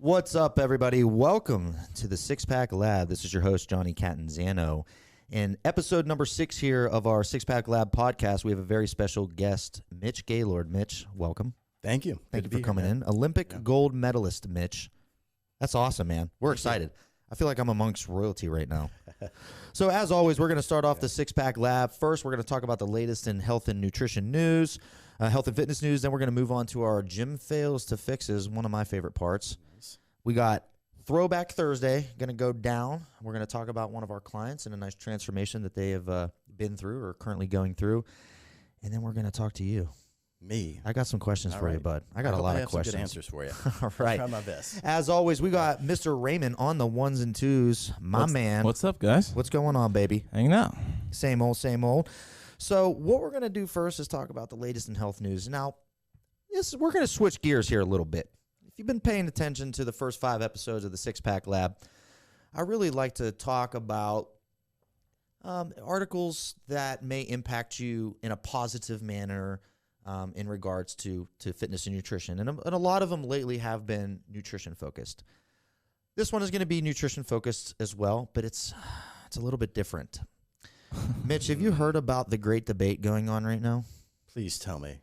What's up, everybody? Welcome to the SixPack Lab. This is your host, Jonny Catanzano. In episode number 6 here of our SixPack Lab podcast, we have a very special guest, Mitch Gaylord. Mitch, welcome. Thank you. Thank you for coming in. Olympic gold medalist, Mitch. That's awesome, man. We're excited. I feel like I'm amongst royalty right now. So as always, we're going to start off the SixPack Lab. First, we're going to talk about the latest in health and nutrition news, health and fitness news. Then we're going to move on to our gym fails to fixes, one of my favorite parts. We got Throwback Thursday going to go down. We're going to talk about one of our clients and a nice transformation that they have been through or currently going through. And then we're going to talk to you. Me. I got some questions for you, bud. I got a lot of questions. Some good answers for you. All right. I'll try my best. As always, we got Mr. Raymond on the ones and twos. My man. What's up, guys? What's going on, baby? Hanging out. Same old, same old. So what we're going to do first is talk about the latest in health news. Now, we're going to switch gears here a little bit. If you've been paying attention to the first 5 episodes of the SixPack Lab, I really like to talk about articles that may impact you in a positive manner in regards to fitness and nutrition. And a lot of them lately have been nutrition focused. This one is going to be nutrition focused as well, but it's a little bit different. Mitch, have you heard about the great debate going on right now? Please tell me.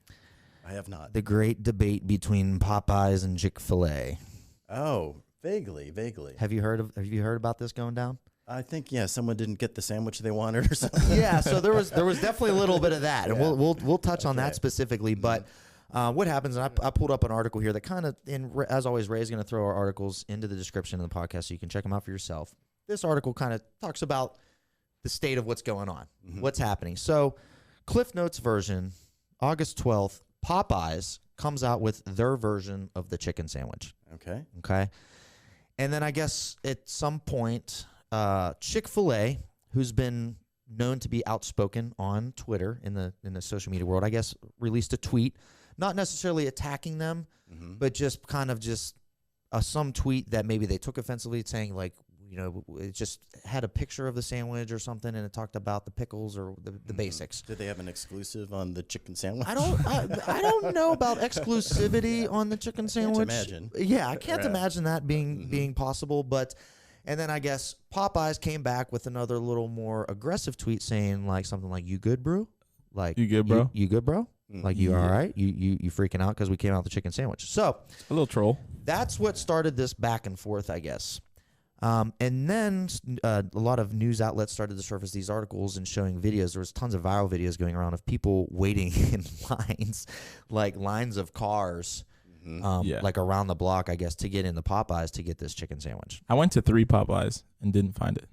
I have not. The great debate between Popeyes and Chic-fil-A. Oh, vaguely. Have you heard about this going down? I think someone didn't get the sandwich they wanted or something. Yeah, so there was definitely a little bit of that, and we'll touch on that specifically. But what happens? And I pulled up an article here that kind of, as always, Ray's going to throw our articles into the description of the podcast so you can check them out for yourself. This article kind of talks about the state of what's going on, what's happening. So, Cliff Notes version, August 12th. Popeyes comes out with their version of the chicken sandwich. Okay. And then I guess at some point, Chick-fil-A, who's been known to be outspoken on Twitter in the social media world, I guess, released a tweet, not necessarily attacking them, but just kind of some tweet that maybe they took offensively, saying like, it just had a picture of the sandwich or something, and it talked about the pickles or the basics. Did they have an exclusive on the chicken sandwich? I don't know about exclusivity on the chicken sandwich. I can't imagine. Yeah, I can't imagine that being possible. But, and then I guess Popeyes came back with another little more aggressive tweet saying like something like, "You good, bro? Like, you good, bro? You good, bro? Like, you all right? You freaking out because we came out with the chicken sandwich?" So a little troll. That's what started this back and forth, I guess. And then a lot of news outlets started to surface these articles and showing videos. There was tons of viral videos going around of people waiting in lines, like lines of cars, like around the block, I guess, to get in the Popeyes to get this chicken sandwich. I went to 3 Popeyes and didn't find it.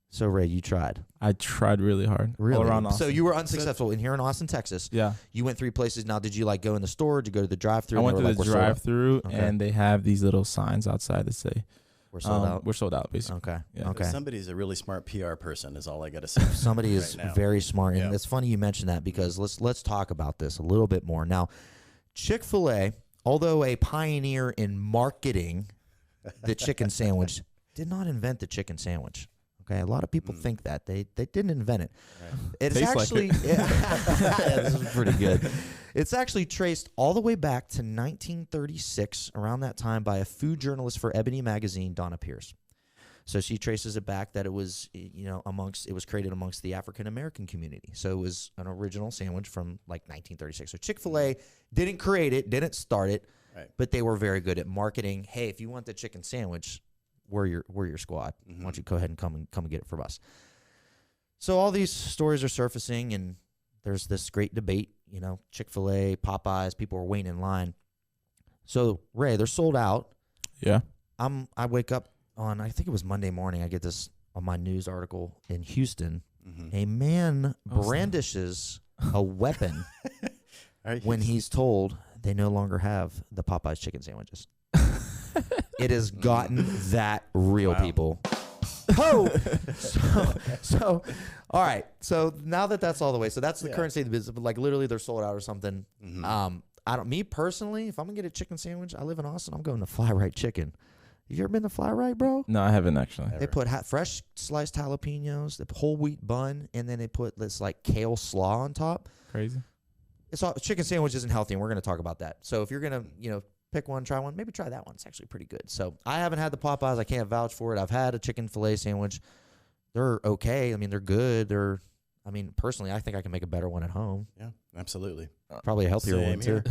So, Ray, you tried. I tried really hard. Really? All around Austin. So you were unsuccessful in here in Austin, Texas. Yeah. You went 3 places. Now, did you like go in the store? Did you go to the drive-thru? I went to the drive-thru, okay, and they have these little signs outside that say, We're sold out. We're sold out, basically. Okay. Yeah. Okay. Somebody's a really smart PR person is all I got to say. Somebody is right now. very smart. And it's funny you mentioned that because let's talk about this a little bit more. Now, Chick-fil-A, although a pioneer in marketing the chicken sandwich, did not invent the chicken sandwich. Okay, a lot of people think that. They didn't invent it. Right. It's Tastes actually like it. yeah, this is pretty good. It's actually traced all the way back to 1936, around that time, by a food journalist for Ebony magazine, Donna Pierce. So she traces it back that it was, it was created amongst the African American community. So it was an original sandwich from like 1936. So Chick-fil-A didn't create it, didn't start it, but they were very good at marketing. Hey, if you want the chicken sandwich, we're your squad. Why don't you go ahead and come and get it from us? So all these stories are surfacing, and there's this great debate. Chick-fil-A, Popeyes, people are waiting in line. So Ray, they're sold out. Yeah. I wake up on, I think it was Monday morning. I get this on my news article in Houston. A man brandishes a weapon when he's told they no longer have the Popeyes chicken sandwiches. It has gotten that real, people. Oh, so, all right. So now that's all the way. So that's the current state of the business. But like literally, they're sold out or something. Me personally, if I'm gonna get a chicken sandwich, I live in Austin. I'm going to Fly Right Chicken. Have you ever been to Fly Right, bro? No, I haven't actually. They put fresh sliced jalapenos, the whole wheat bun, and then they put this like kale slaw on top. Crazy. Chicken sandwich isn't healthy, and we're going to talk about that. So if you're going to, pick one, try one. Maybe try that one. It's actually pretty good. So I haven't had the Popeyes. I can't vouch for it. I've had a chicken filet sandwich. They're okay. I mean, they're good. Personally, I think I can make a better one at home. Yeah, absolutely. Probably a healthier one too.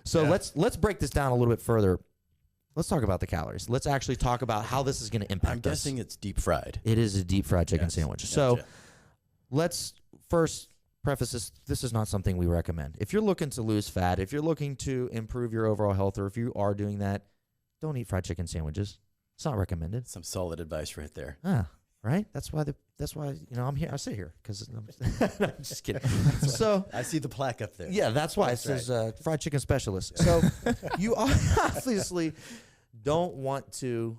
So Yeah. let's break this down a little bit further. Let's talk about the calories. Let's actually talk about how this is going to impact us. I'm guessing it's deep fried. It is a deep fried chicken sandwich. Gotcha. So let's first preface this. This is not something we recommend. If you're looking to lose fat, if you're looking to improve your overall health, or if you are doing that, don't eat fried chicken sandwiches. It's not recommended. Some solid advice right there. Right? That's why I'm here. I sit here because I'm just kidding. So I see the plaque up there. yeah, that's why it says fried chicken specialist. So you obviously don't want to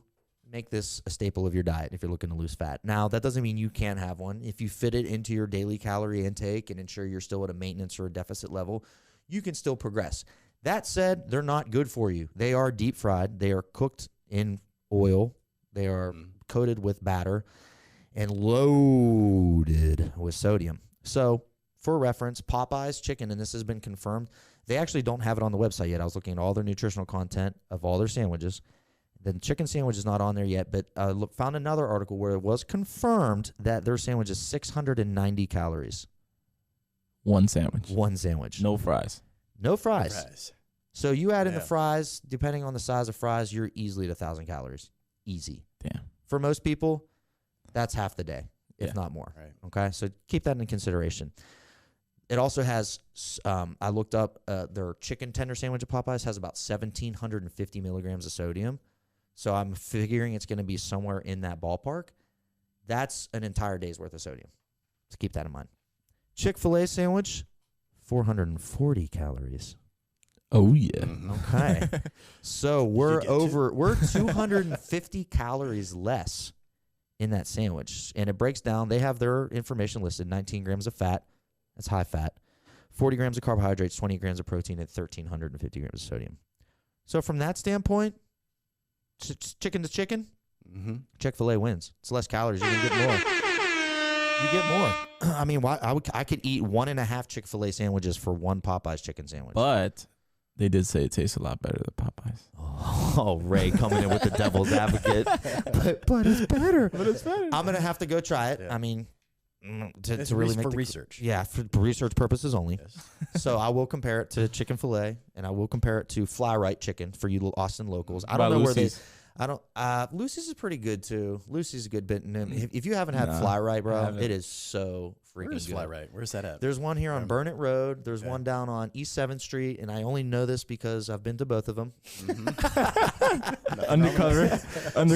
make this a staple of your diet if you're looking to lose fat. Now, that doesn't mean you can't have one. If you fit it into your daily calorie intake and ensure you're still at a maintenance or a deficit level, you can still progress. That said, they're not good for you. They are deep fried. They are cooked in oil. They are coated with batter and loaded with sodium. So for reference, Popeye's chicken, and this has been confirmed, they actually don't have it on the website yet. I was looking at all their nutritional content of all their sandwiches. The chicken sandwich is not on there yet, but I found another article where it was confirmed that their sandwich is 690 calories. One sandwich. One sandwich. No fries. No fries. So you add in the fries, depending on the size of fries, you're easily at 1,000 calories. Easy. Damn. For most people, that's half the day, if not more. Right. Okay, so keep that in consideration. It also has, I looked up their chicken tender sandwich at Popeyes has about 1,750 milligrams of sodium. So I'm figuring it's going to be somewhere in that ballpark. That's an entire day's worth of sodium. So keep that in mind. Chick-fil-A sandwich, 440 calories. Oh, yeah. Okay. So we're 250 calories less in that sandwich. And it breaks down. They have their information listed. 19 grams of fat. That's high fat. 40 grams of carbohydrates, 20 grams of protein, and 1,350 grams of sodium. So from that standpoint, chicken to chicken, Chick-fil-A wins. It's less calories. You can get more. You get more. I mean, I could eat 1.5 Chick-fil-A sandwiches for one Popeye's chicken sandwich. But they did say it tastes a lot better than Popeyes. Oh, Ray coming in with the devil's advocate. But it's better. I'm going to have to go try it. Yeah. I mean, to really make research. Yeah, for research purposes only. Yes. So I will compare it to chicken filet, and I will compare it to Fly Right chicken for you Austin locals. I don't know where they. Lucy's is pretty good too. Lucy's a good bit. If you haven't had Fly Right, bro, it is so freaking Where's good. Fly Right? Where's that at? There's one here on Burnett Road. There's one down on East 7th Street, and I only know this because I've been to both of them. Undercover.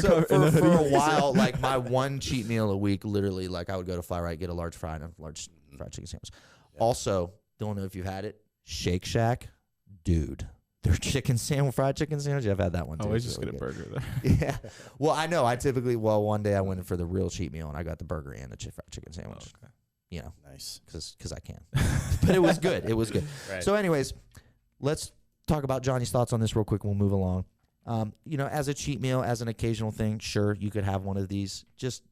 So for a while, like my one cheat meal a week, literally, like I would go to Fly Right, get a large fried chicken sandwich. Yeah. Also, don't know if you've had it, Shake Shack, dude. Their fried chicken sandwich. I've had that one too. I always just get a burger there. Yeah. Well, I know. One day I went in for the real cheat meal and I got the burger and the fried chicken sandwich. Oh, okay. You know, nice, because I can. But it was good. It was good. Right. So, anyways, let's talk about Johnny's thoughts on this real quick. We'll move along. As a cheat meal, as an occasional thing, sure, you could have one of these. Just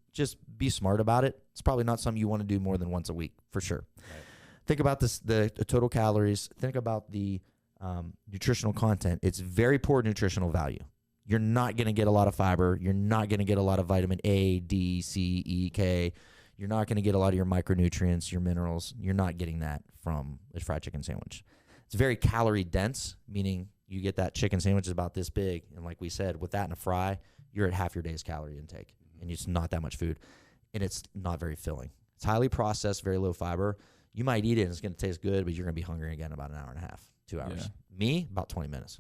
be smart about it. It's probably not something you want to do more than once a week, for sure. Right. Think about the total calories. Think about the nutritional content. It's very poor nutritional value. You're not going to get a lot of fiber. You're not going to get a lot of vitamin A, D, C, E, K. You're not going to get a lot of your micronutrients, your minerals. You're not getting that from a fried chicken sandwich. It's very calorie dense, meaning you get that chicken sandwich is about this big. And like we said, with that and a fry, you're at half your day's calorie intake. And it's not that much food. And it's not very filling. It's highly processed, very low fiber. You might eat it and it's going to taste good, but you're going to be hungry again in about an hour and a half. 2 hours. Yeah. Me, about 20 minutes.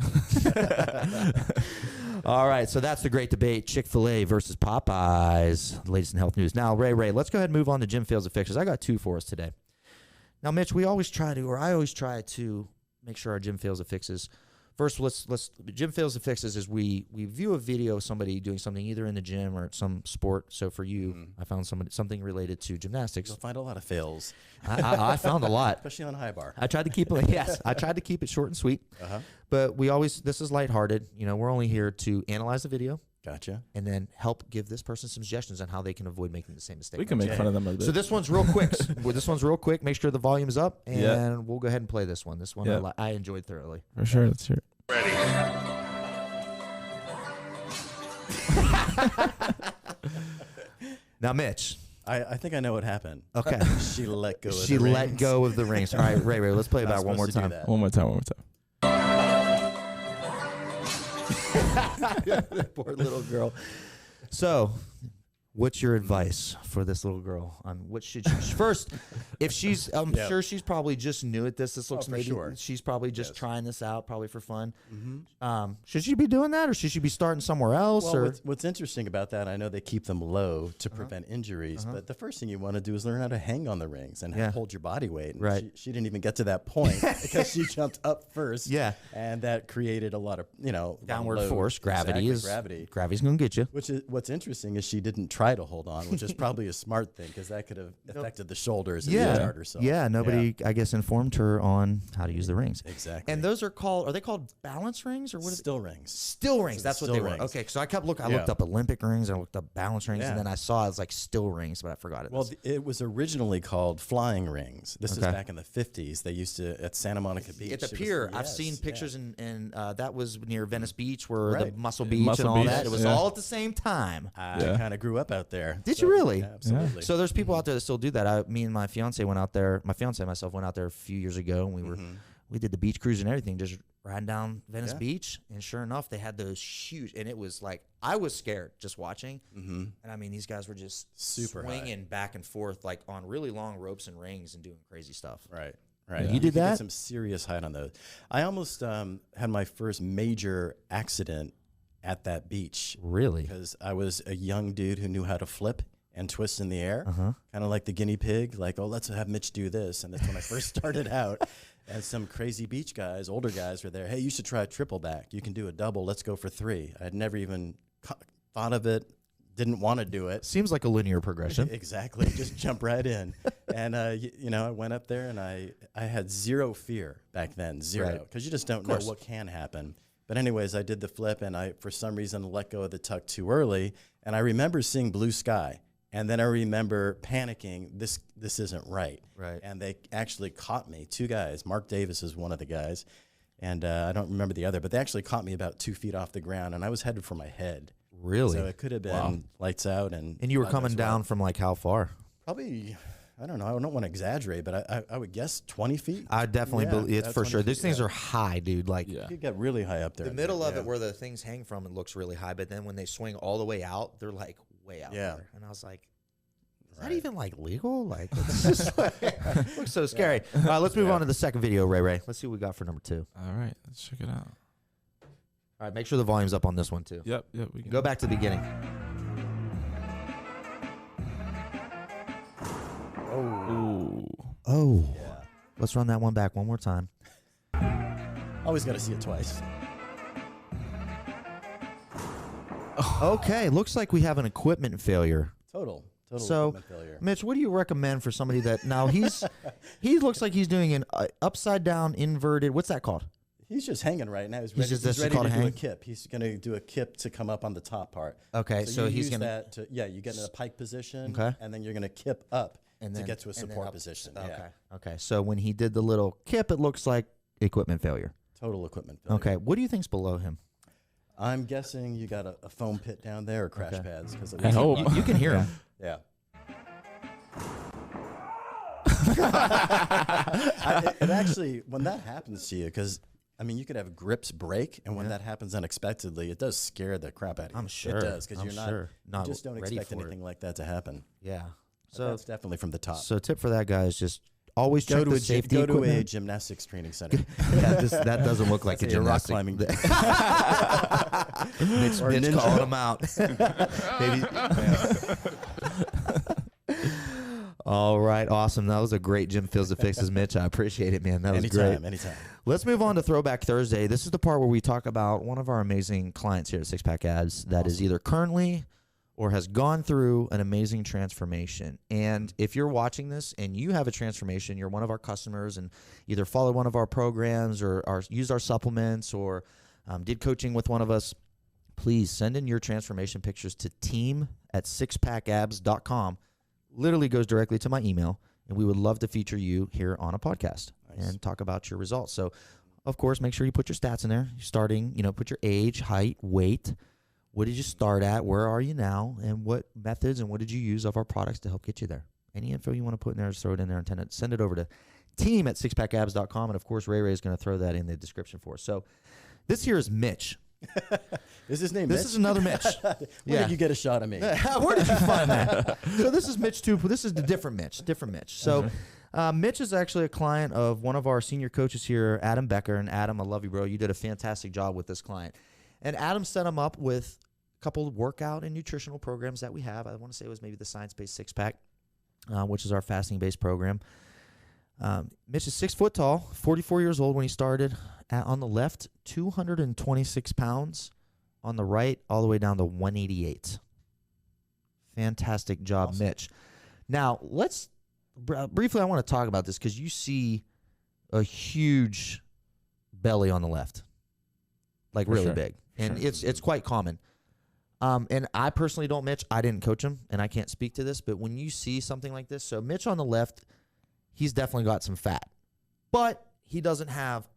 All right, so that's the great debate, Chick-fil-A versus Popeyes, latest in health news. Now, Ray, let's go ahead and move on to gym fails and fixes. I got 2 for us today. Now, Mitch, I always try to make sure our gym fails and fixes. First, let's gym fails and fixes is we view a video of somebody doing something either in the gym or at some sport. So for you, I found something related to gymnastics. You'll find a lot of fails. I found a lot, especially on high bar. I tried to keep it short and sweet. But this is lighthearted. We're only here to analyze the video. Gotcha. And then help give this person some suggestions on how they can avoid making the same mistake. We can make fun of them a bit. So this one's real quick. Make sure the volume's up, and we'll go ahead and play this one. This one I enjoyed thoroughly. For sure. Let's hear it. Ready. Now, Mitch. I think I know what happened. Okay. She let go of She the let rings. go of the rings. All right, Ray, let's play it Not back one more supposed to do time. that. One more time. One more time. Poor little girl. So, what's your advice for this little girl on what should she first? If she's, I'm Yep. sure she's probably just new at this. This looks for maybe sure. she's probably just Yes. trying this out, probably for fun. Mm-hmm. Should she be doing that, or should she be starting somewhere else? Well, or what's interesting about that, I know they keep them low to prevent injuries, but the first thing you want to do is learn how to hang on the rings and Yeah. hold your body weight. And Right. She didn't even get to that point because she jumped up first. Yeah. And that created a lot of, downward load. force, gravity Exactly, is gravity's gonna get you. Which is what's interesting is she didn't try to hold on, which is probably a smart thing because that could have affected the shoulders and retarded herself. Yeah, nobody, I guess, informed her on how to use the rings. Exactly. And those are they called balance rings or what? Still rings. Still rings. So That's the what they still were. rings. Okay, so I kept looking. I Yeah. looked up Olympic rings. I looked up balance rings, Yeah. and then I saw it was like still rings, but I forgot it. Well, it was originally called flying rings. This is Okay. back in the 50s. They used to at Santa Monica Beach. at the it was- pier. I've yes, seen yeah. pictures, and that was near Venice Beach, where the Right. Muscle Yeah, Beach Muscle and all Beach, that. It was yeah. all at the same time. I Yeah. kind of grew up out there. Did you really? Yeah, absolutely. So there's people out there that still do that. Me and my fiance went out there. My fiance and myself went out there a few years ago, and we did the beach cruise and everything, just riding down Venice Yeah. Beach. And sure enough, they had those huge, and it was like I was scared just watching. And I mean, these guys were just Super swinging back and forth like on really long ropes and rings and doing crazy stuff. Right. Right. You did could that? Get some serious height on those. I almost had my first major accident at that beach Really? because I was a young dude who knew how to flip and twist in the air, Uh-huh. kind of like the guinea pig. Like, oh, let's have Mitch do this. And that's when I first started out. And some crazy beach guys, older guys, were there. Hey, you should try a triple back. You can do a double. Let's go for 3. I had never even thought of it. Didn't want to do it. Seems like a linear progression. Exactly. Just jump right in. And, I went up there and I had zero fear back then. Zero. Right. Because you just don't know what can happen. But anyways, I did the flip and I, for some reason, let go of the tuck too early. And I remember seeing blue sky. And then I remember panicking, this isn't right. Right. And they actually caught me. 2 guys. Mark Davis is one of the guys. And I don't remember the other. But they actually caught me about 2 feet off the ground. And I was headed for my head. Really? So it could have been lights out. And And you were God coming knows down what. from like how far? Probably, I don't know. I don't want to exaggerate, but I would guess 20 feet. I definitely Yeah, believe it's that's for 20 sure. These feet, things yeah. are high, dude. Like Yeah. You get really high up there. the in middle there, of yeah. it where the things hang from, it looks really high. But then when they swing all the way out, they're like way out Yeah. there. And I was like, is that Right. even like legal? Like, it's just like, it looks so scary. Let's move on to the second video, Ray. Let's see what we got for number 2. All right, let's check it out. All right, make sure the volume's up on this one too. Yep. We can Go back to the beginning. Ooh. Oh, Yeah. let's run that one back one more time. Always got to see it twice. Okay, looks like we have an equipment failure. Total So, equipment failure. Mitch, what do you recommend for somebody that now he looks like he's doing an upside down inverted? What's that called? He's just hanging right now. He's He's ready, just- he's this is ready called to a do a hang? kip. He's going to do a kip to come up on the top part. Okay, so you he's use gonna that to, you get in a pike position, Okay. and then you're going to kip up and to then get to a and then support up. position. Okay, Yeah. okay. So when he did the little kip, it looks like equipment failure. Total equipment failure. Okay, what do you think's below him? I'm guessing you got a foam pit down there or crash Okay. pads. Cause I hope. You can hear him. Yeah. It actually, when that happens to you, because I mean, you could have grips break, and when that happens unexpectedly, it does scare the crap out of you. I'm sure. It does, because I'm you're not, sure. Not you just don't ready expect for it. anything like that to happen. Yeah. So So that's definitely from the top. so tip for that guy is just always Go check to the a safety go to a equipment. gymnastics training center. Yeah, that doesn't look like a Say a rock gymnastic. climbing. Mitch, Or Mitch ninja. called him out. All right, awesome. That was a great Gym Fields to Fixes, Mitch. I appreciate it, man. That was great. Anytime. Let's move on to Throwback Thursday. This is the part where we talk about one of our amazing clients here at SixPack Abs that is either currently or has gone through an amazing transformation. And if you're watching this and you have a transformation, you're one of our customers and either follow one of our programs or used our supplements or did coaching with one of us, please send in your transformation pictures to team@SixpackAbs.com. Literally goes directly to my email, and we would love to feature you here on a podcast and talk about your results. So, of course, make sure you put your stats in there. Starting, put your age, height, weight, What did you start at? Where are you now? And what methods and what did you use of our products to help get you there? Any info you want to put in there, just throw it in there and send it over to team@SixpackAbs.com. And, of course, Ray is going to throw that in the description for us. So this here is Mitch. Is his name Mitch? This is another Mitch. Where did you get a shot of me? Where did you find that? So this is Mitch too. This is the different Mitch. So Mitch is actually a client of one of our senior coaches here, Adam Becker. And Adam, I love you, bro. You did a fantastic job with this client. And Adam set him up with a couple of workout and nutritional programs that we have. I want to say it was maybe the Science-Based Six-Pack, which is our fasting-based program. Mitch is 6 foot tall, 44 years old when he started. On the left, 226 pounds. On the right, all the way down to 188. Fantastic job, awesome. Mitch. Now, let's briefly, I want to talk about this because you see a huge belly on the left, like really big. And it's quite common. And I personally don't, Mitch. I didn't coach him, and I can't speak to this. But when you see something like this, so Mitch on the left, he's definitely got some fat. But he doesn't have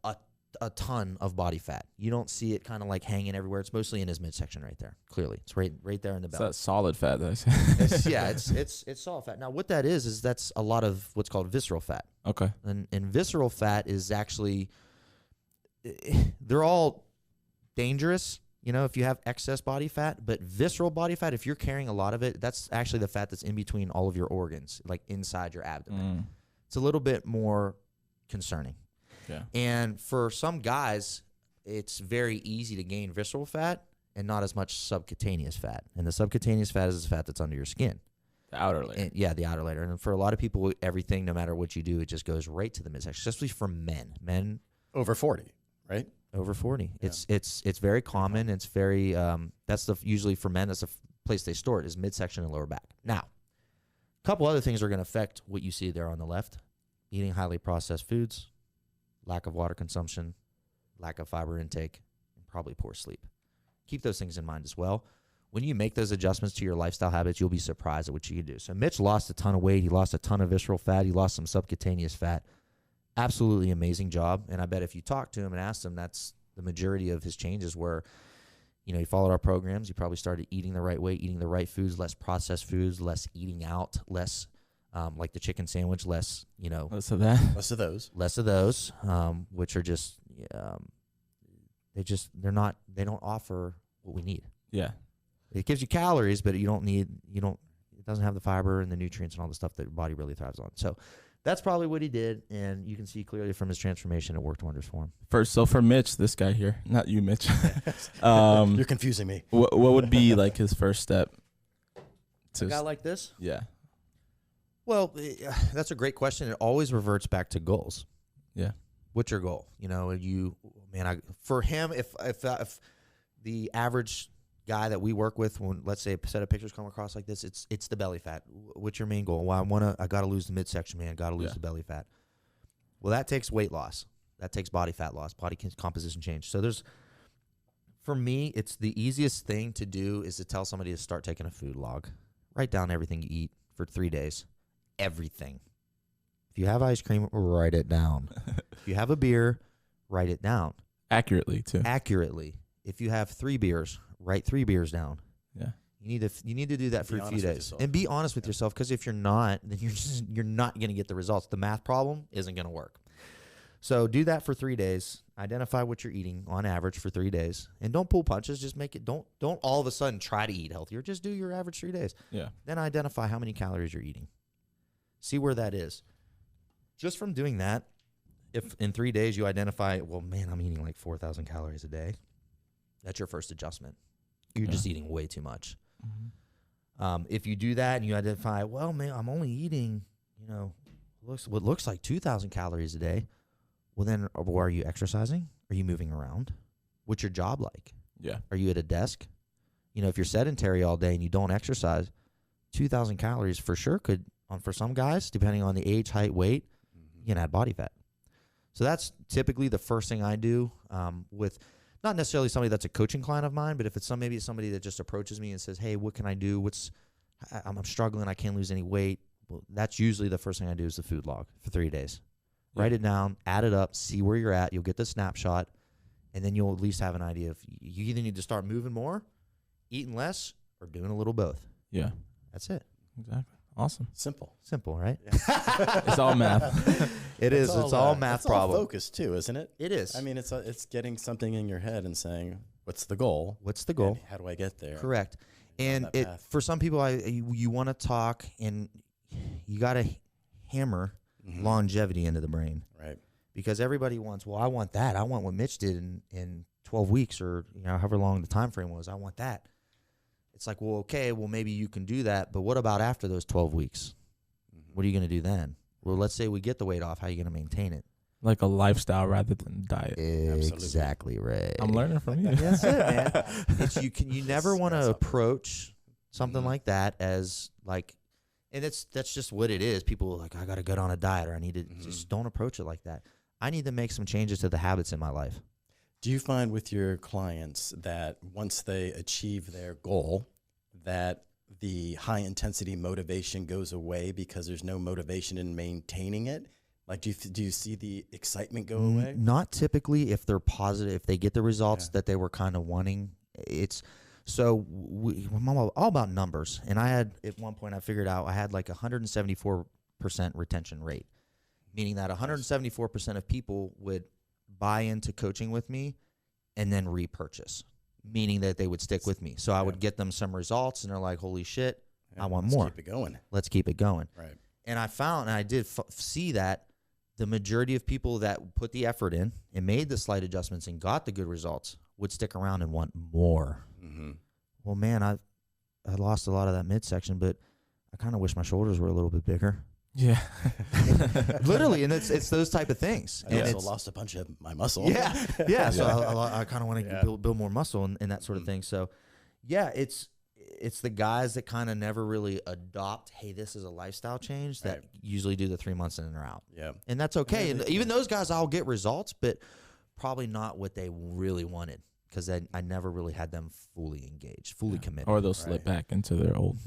a ton of body fat. You don't see it kind of like hanging everywhere. It's mostly in his midsection right there. Clearly, it's right there in the belly. It's that solid fat that I say. It's solid fat. Now, what that is that's a lot of what's called visceral fat. Okay. And visceral fat is actually, they're all dangerous, if you have excess body fat. But visceral body fat, if you're carrying a lot of it, that's actually the fat that's in between all of your organs, like inside your abdomen. It's a little bit more concerning. Yeah. And for some guys, it's very easy to gain visceral fat and not as much subcutaneous fat. And the subcutaneous fat is the fat that's under your skin. The outer layer. And, the outer layer. And for a lot of people, everything, no matter what you do, it just goes right to the midsection, especially for men. Men over 40, right? Over 40. Yeah. It's very common. It's very that's usually for men, that's the place they store it, is midsection and lower back. Now, a couple other things are going to affect what you see there on the left. Eating highly processed foods, lack of water consumption, lack of fiber intake, and probably poor sleep. Keep those things in mind as well. When you make those adjustments to your lifestyle habits, you'll be surprised at what you can do. So Mitch lost a ton of weight. He lost a ton of visceral fat. He lost some subcutaneous fat. Absolutely amazing job. And I bet if you talk to him and asked him, that's the majority of his changes were, he followed our programs. He probably started eating the right way, eating the right foods, less processed foods, less eating out, less like the chicken sandwich, less of that, less of those, which are just they don't offer what we need. Yeah, it gives you calories, but it doesn't have the fiber and the nutrients and all the stuff that your body really thrives on. So that's probably what he did, and you can see clearly from his transformation it worked wonders for him. So for Mitch, this guy here, not you, Mitch. You're confusing me. What would be like his first step? A guy like this? Yeah. Well, that's a great question. It always reverts back to goals. Yeah. What's your goal? For him, if the average guy that we work with, when let's say a set of pictures come across like this, it's the belly fat. What's your main goal? Well, I got to lose the midsection, man. Got to lose the belly fat. Well, that takes weight loss. That takes body fat loss, body composition change. So for me, it's the easiest thing to do is to tell somebody to start taking a food log. Write down everything you eat for 3 days. Everything. If you have ice cream, write it down. If you have a beer, write it down. Accurately, too. Accurately. If you have 3 beers, write 3 beers down. Yeah. You need to do that for a few days. And be honest with yourself, because if you're not, then you're not going to get the results. The math problem isn't going to work. So do that for 3 days. Identify what you're eating on average for 3 days. And don't pull punches. Just make it. Don't all of a sudden try to eat healthier. Just do your average 3 days. Yeah. Then identify how many calories you're eating. See where that is. Just from doing that, if in 3 days you identify, well, man, I'm eating like 4,000 calories a day, that's your first adjustment. You're just eating way too much. Mm-hmm. If you do that and you identify, well, man, I'm only eating, what looks like 2,000 calories a day, well, then are you exercising? Are you moving around? What's your job like? Yeah. Are you at a desk? If you're sedentary all day and you don't exercise, 2,000 calories for sure could, for some guys, depending on the age, height, weight, you can add body fat. So that's typically the first thing I do with not necessarily somebody that's a coaching client of mine, but if it's maybe somebody that just approaches me and says, hey, what can I do? I'm struggling. I can't lose any weight. Well, that's usually the first thing I do is the food log for 3 days. Yeah. Write it down, add it up, see where you're at. You'll get the snapshot, and then you'll at least have an idea of you either need to start moving more eating less or doing a little both. Yeah. That's it. Exactly. Awesome. Simple. Simple, right? Yeah. It's all math. It is. It's all math problem. All focus too, isn't it? It is. I mean, it's getting something in your head and saying, what's the goal? What's the goal? And how do I get there? Correct. And that it path. for some people, you want to talk, and you got to hammer longevity into the brain, Right. because everybody wants. Well, I want that. I want what Mitch did in 12 weeks, or however long the time frame was. I want that. It's like, well, okay, well maybe you can do that, but what about after those 12 weeks? What are you going to do then? Well, let's say we get the weight off. How are you going to maintain it? Like a lifestyle rather than diet. Exactly right. I'm learning from you. That's it, man. You never want to approach something like that as like, and that's just what it is. People are like, I got to get on a diet, or I need to just don't approach it like that. I need to make some changes to the habits in my life. Do you find with your clients that once they achieve their goal, that the high intensity motivation goes away because there's no motivation in maintaining it? Like, do you see the excitement go away? Not typically. If they're positive, if they get the results that they were kind of wanting, it's so I'm all about numbers. And I had at one point I figured out I had like 174% retention rate, meaning that 174% of people would buy into coaching with me and then repurchase, meaning that they would stick with me. So I would get them some results, and they're like, "Holy shit, I want more. Let's keep it going." Let's keep it going. Right. And I found, and I did see that the majority of people that put the effort in and made the slight adjustments and got the good results would stick around and want more. Well, man, I lost a lot of that midsection, but I kind of wish my shoulders were a little bit bigger. Yeah. Literally, and it's those type of things. I And also lost a bunch of my muscle. Yeah. So I kind of want to build more muscle and that sort of thing. So, yeah, it's the guys that kind of never really adopt, hey, this is a lifestyle change, that usually do the 3 months and then they're out. Yeah. And that's okay. And even those guys, I'll get results, but probably not what they really wanted, because I never really had them fully engaged, fully committed. Or they'll slip back into their old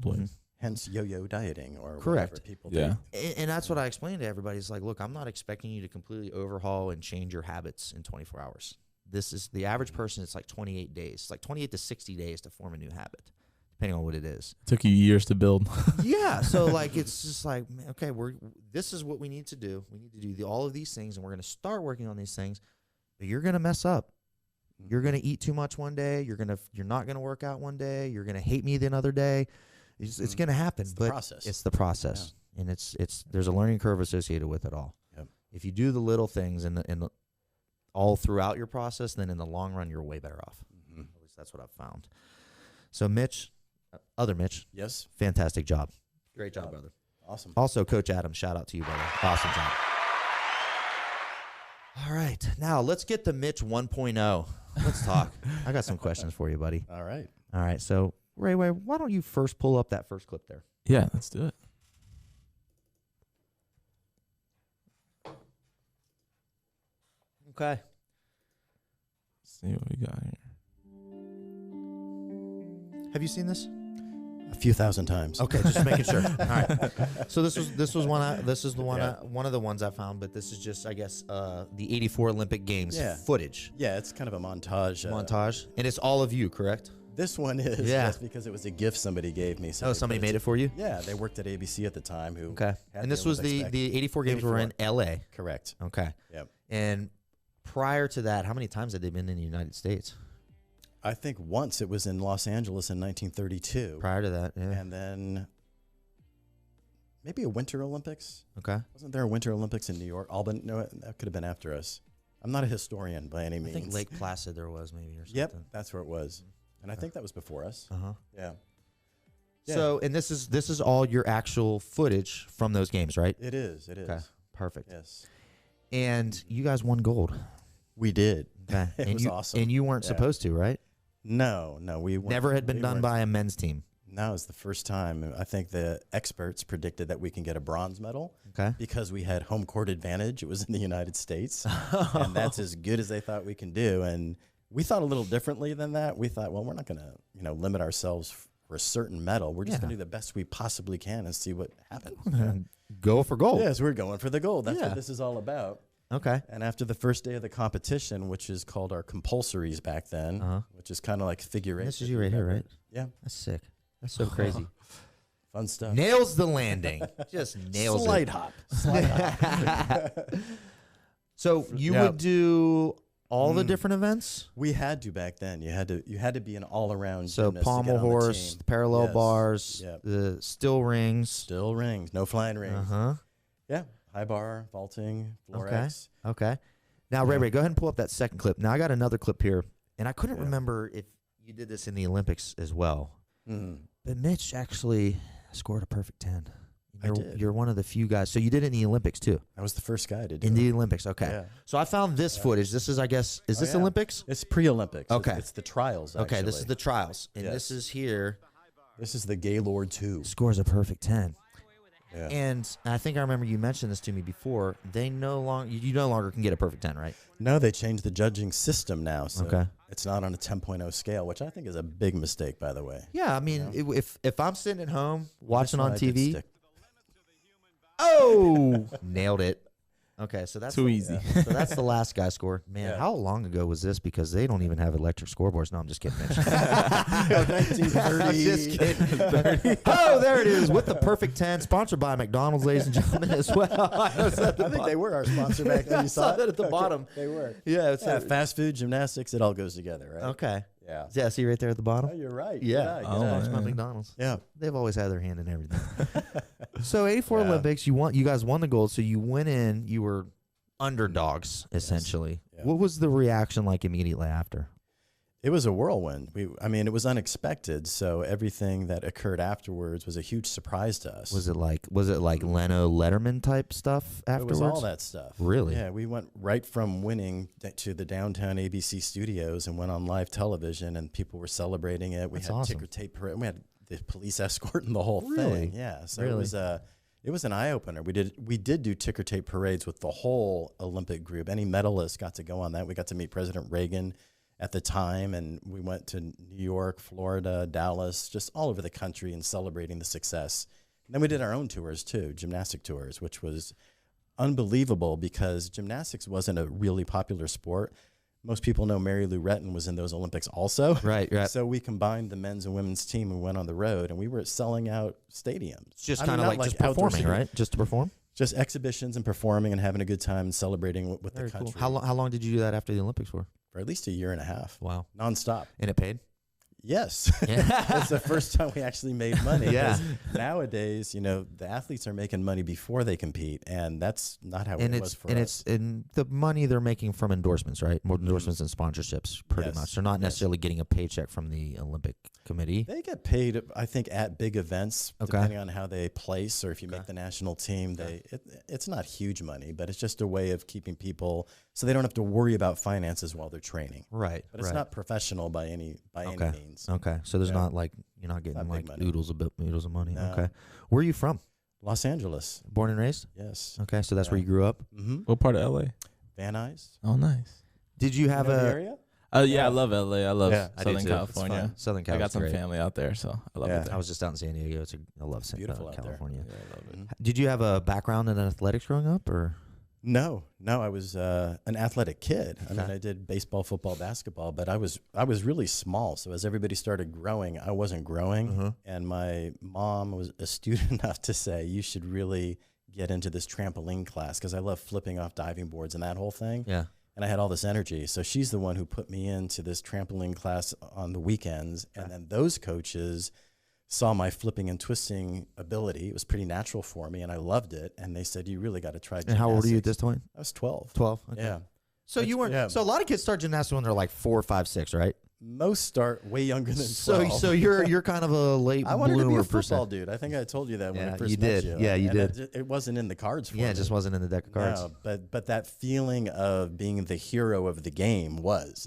ways. Hence yo-yo dieting or Correct. whatever people Yeah. do. And that's what I explained to everybody. It's like, look, I'm not expecting you to completely overhaul and change your habits in 24 hours. This is the average person. It's like 28 days. It's like 28 to 60 days to form a new habit, depending on what it is. It took you years to build. Yeah. So like, it's just like, man, okay, this is what we need to do. We need to do all of these things, and we're going to start working on these things, but you're going to mess up. You're going to eat too much one day. You're not going to work out one day. You're going to hate me the another day. It's going to happen, It's the but process. it's the process, and it's there's a learning curve associated with it all. Yep. If you do the little things all throughout your process, then in the long run, you're way better off. At least that's what I've found. So Mitch, other Mitch, Yes. fantastic job. Great job, brother. Awesome. Also, Coach Adam, shout out to you, brother. Awesome job. All right, now let's get to Mitch 1.0. Let's talk. I got some questions for you, buddy. All right. All right, so Ray, why don't you first pull up that first clip there? Yeah, let's do it. Okay. Let's see what we got here. Have you seen this? A few thousand times. Okay, just making sure. All right. So this is one of the ones I found, but this is just, I guess, the '84 Olympic Games footage. Yeah, it's kind of a montage. And it's all of you, correct? This one is yes, because it was a gift somebody gave me. So somebody made it for you? Yeah, they worked at ABC at the time. And this was the '84 Games were in LA. Correct. Okay. Yep. And prior to that, how many times had they been in the United States? I think once it was in Los Angeles in 1932. Prior to that, yeah. And then maybe a Winter Olympics. Okay. Wasn't there a Winter Olympics in New York? Albany? No, that could have been after us. I'm not a historian by any means. I think Lake Placid there was maybe or something. Yep, that's where it was. And I think that was before us. Uh-huh. Yeah. So, and this is all your actual footage from those games, right? It is. Okay. Perfect. Yes. And you guys won gold. We did. Okay. It was awesome. And you weren't supposed to, right? No, we weren't. Never had been done by a men's team. No, it's the first time. I think the experts predicted that we can get a bronze medal. Okay. Because we had home court advantage. It was in the United States. And that's as good as they thought we can do. And we thought a little differently than that. We thought, well, we're not going to, limit ourselves for a certain medal. We're just going to do the best we possibly can and see what happens. Go for gold. Yes, we're going for the gold. That's what this is all about. Okay. And after the first day of the competition, which is called our compulsories back then, which is kind of like figure eight. This is you right here, right? Yeah. That's sick. That's so crazy. Fun stuff. Nails the landing. Just nails Slide it. hop. Slide hop. So you would do all the different events? We had to back then. You had to be an all-around So gymnast to pommel get on the horse, team. parallel Yes. bars, Yep. the still rings. Still rings, no flying rings. Uh-huh. Yeah, high bar, vaulting, floor Okay. X. Okay. Now, Ray, go ahead and pull up that second clip. Now, I got another clip here, and I couldn't Yeah. remember if you did this in the Olympics as well. Mm. But Mitch actually scored a perfect 10. I did. You're one of the few guys. So you did it in the Olympics, too? I was the first guy to do In it. the Olympics, okay. Yeah. So I found this footage. This is, I guess, is this yeah. Olympics? It's pre-Olympics. Okay. It's the trials, actually. Okay, this is the trials. And Yes. this is here. This is the Gaylord 2. Scores a perfect 10. Yeah. And I think I remember you mentioned this to me before. They no longer, you no longer can get a perfect 10, right? No, they changed the judging system now, so Okay. it's not on a 10.0 scale, which I think is a big mistake, by the way. Yeah, I mean, if I'm sitting at home watching That's on why I did TV, stick. oh, nailed it. Okay, so that's Too easy. So that's the last guy score. Man, Yeah. how long ago was this? Because they don't even have electric scoreboards. No, I'm just kidding, Mitch. 1930. I'm just kidding. Oh, there it is with the perfect 10, sponsored by McDonald's, ladies and gentlemen, as well. I think they were our sponsor back then. I You saw saw that at the Okay, bottom. They were. Yeah, it's Yeah, fast food, gymnastics, it all goes together, right? okay. Yeah. Yeah, see right there at the bottom. Oh, you're right. Yeah. Good Oh, eye. Sponsored by yeah. McDonald's. Yeah. They've always had their hand in everything. So 84 Yeah. Olympics, you guys won the gold. So you went in, you were underdogs essentially. Yeah. What was the reaction like immediately after? It was a whirlwind. It was unexpected. So everything that occurred afterwards was a huge surprise to us. Was it like Leno Letterman type stuff afterwards? It was all that stuff. Really? Yeah, we went right from winning to the downtown ABC studios and went on live television, and people were celebrating it. We That's had awesome. ticker tape parade. We had the police escort and the whole Really? thing. Yeah, so Really? it was an eye opener. We did do ticker tape parades with the whole Olympic group. Any medalists got to go on that. We got to meet President Reagan at the time, and we went to New York, Florida, Dallas, just all over the country and celebrating the success. And then we did our own tours too, gymnastic tours, which was unbelievable because gymnastics wasn't a really popular sport. Most people know Mary Lou Retton was in those Olympics also. Right. So we combined the men's and women's team and went on the road, and we were selling out stadiums. It's just I mean, kind of not like just outdoor performing, stadiums, right? Just to perform? Just exhibitions and performing and having a good time and celebrating with Very the country. cool. How long did you do that after the Olympics for? For at least a year and a half, Wow. nonstop. And it paid? Yes. That's the first time we actually made money. Yeah. 'Cause nowadays, the athletes are making money before they compete, and that's not how And it it's was for and us. it's and the money they're making from endorsements, right? More endorsements and sponsorships, pretty Yes. much. They're not Yes. necessarily getting a paycheck from the Olympic Committee. They get paid, I think, at big events, Okay. depending on how they place or if you make the national team. It's not huge money, but it's just a way of keeping people so they don't have to worry about finances while they're training. Right. But it's not professional by any means. Okay. So there's Yeah. not like you're not getting Not big like money. oodles of money. No. Okay. Where are you from? Los Angeles, Born and raised? yes. Okay, so that's where Yeah. you grew up. Mm-hmm. What part of LA? Van Nuys. Oh, nice. Did you have You know the a area? Yeah, Yeah. I love LA. I love Yeah, I do Southern too. California. It's Southern I California? got some family out there, so I love Yeah. it there. I was just out in San Diego. I love Beautiful out there. California. Yeah, I love it. Mhm. Did you have a background in athletics growing up, or No, I was an athletic kid. I mean, Okay. I did baseball, football, basketball, but I was really small. So as everybody started growing, I wasn't growing. Mhm. And my mom was astute enough to say, you should really get into this trampoline class because I love flipping off diving boards and that whole thing. yeah? And I had all this energy. So she's the one who put me into this trampoline class on the weekends. And then those coaches saw my flipping and twisting ability. It was pretty natural for me, and I loved it. And they said, you really got to try gymnastics. And how old are you at this point? I was 12. 12. Okay. Yeah. So you weren't. Yeah. So a lot of kids start gymnastics when they're like 4, 5, 6, right? Most start way younger than 12. So you're kind of a late I wanted to be bloomer a per football se. dude. I think I told you that when Yeah, I first you met did. you. Yeah, you And did. it wasn't in the cards for me. Yeah, it just wasn't in the deck of cards. No, but that feeling of being the hero of the game was.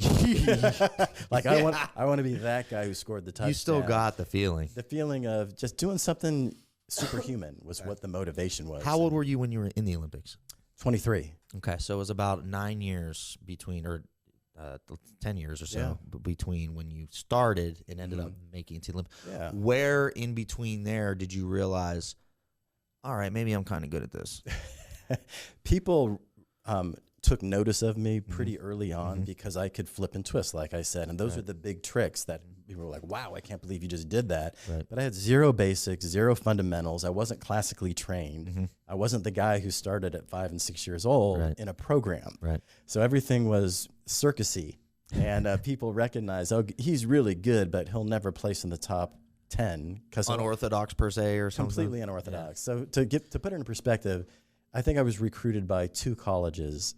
Like I want to be that guy who scored the touchdown. You still got the feeling. the feeling of just doing something superhuman was what the motivation was. How old were you when you were in the Olympics? 23. Okay, so it was about 9 years between, or 10 years or so Yeah. between when you started and ended up making it to the Olympics. Yeah. Where in between there did you told took notice of me pretty early on because I could flip and twist, like I said. And those are the big tricks that people were like, wow, I can't believe you just did that. Right. But I had zero basics, zero fundamentals. I wasn't classically trained. I wasn't the guy who started at 5 and 6 years old in a program. Right. So everything was circusy. And people recognize, oh, he's really good, but he'll never place in the top 10. Unorthodox per se or something? Completely unorthodox. So to put it in perspective, I think I was recruited by 2 colleges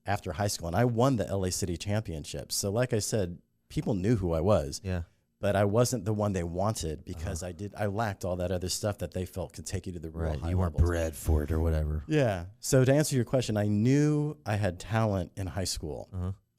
after high school, and I won the LA City Championships. So like I said, people knew who I was. Yeah. But I wasn't the one they wanted because I lacked all that other stuff that they felt could take you to the real high You weren't levels. bred for it or whatever. Yeah. So to answer your question, I knew I had talent in high school,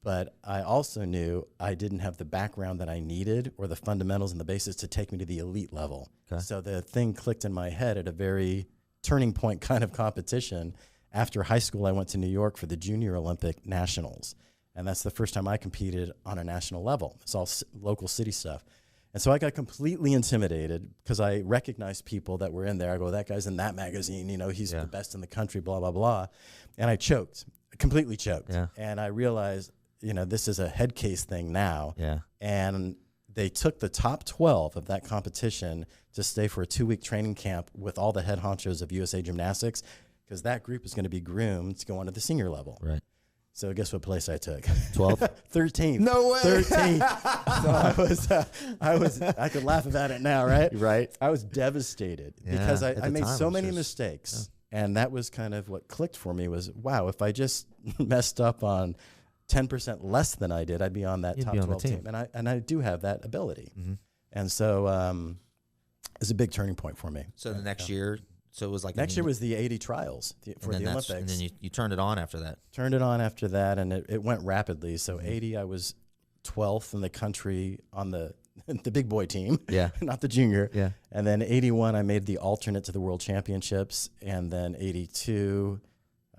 but I also knew I didn't have the background that I needed or the fundamentals and the basis to take me to the elite level. Okay. So the thing clicked in my head at a very turning point kind of competition. After high school, I went to New York for the Junior Olympic Nationals. And that's the first time I competed on a national level. It's all local city stuff. And so I got completely intimidated because I recognized people that were in there. I go, that guy's in that magazine, you know, he's the best in the country, blah, blah, blah. And I choked, completely choked. Yeah. And I realized, you know, this is a head case thing now. Yeah. And they took the top 12 of that competition to stay for a 2-week training camp with all the head honchos of USA Gymnastics because that group is going to be groomed to go on to the senior level. Right. So guess what place I took? 12? 13th. No way. 13th. So I could laugh about it now, right? Right. I was devastated because I made so many mistakes. Yeah. And that was kind of what clicked for me was, wow, if I just messed up on 10% less than I did, I'd be on that top 12 team. And I do have that ability. And so it's a big turning point for me. So the next year, so it was like next year was the 80 trials for the Olympics. And then you turned it on after that. Turned it on after that, and it went rapidly. So 80, I was 12th in the country on the big boy team, not the junior. Yeah. And then 81, I made the alternate to the World Championships, and then 82,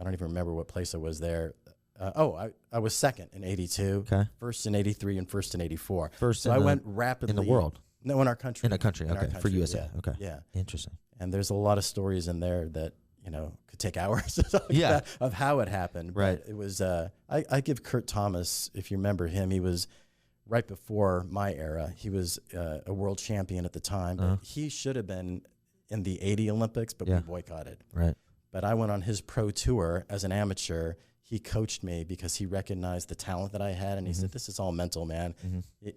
I don't even remember what place I was there. I was second in 82, first in 83, and first in 84. So I went rapidly in the world. No, in our country. In a country, okay, for USA, yeah. okay. Yeah. Interesting. And there's a lot of stories in there that, you know, could take hours to talk about of how it happened. Right. But it was, I give Kurt Thomas, if you remember him, he was right before my era. He was a world champion at the time. But he should have been in the 80 Olympics, but we boycotted. Right. But I went on his pro tour as an amateur. He coached me because he recognized the talent that I had, and he said, this is all mental, man.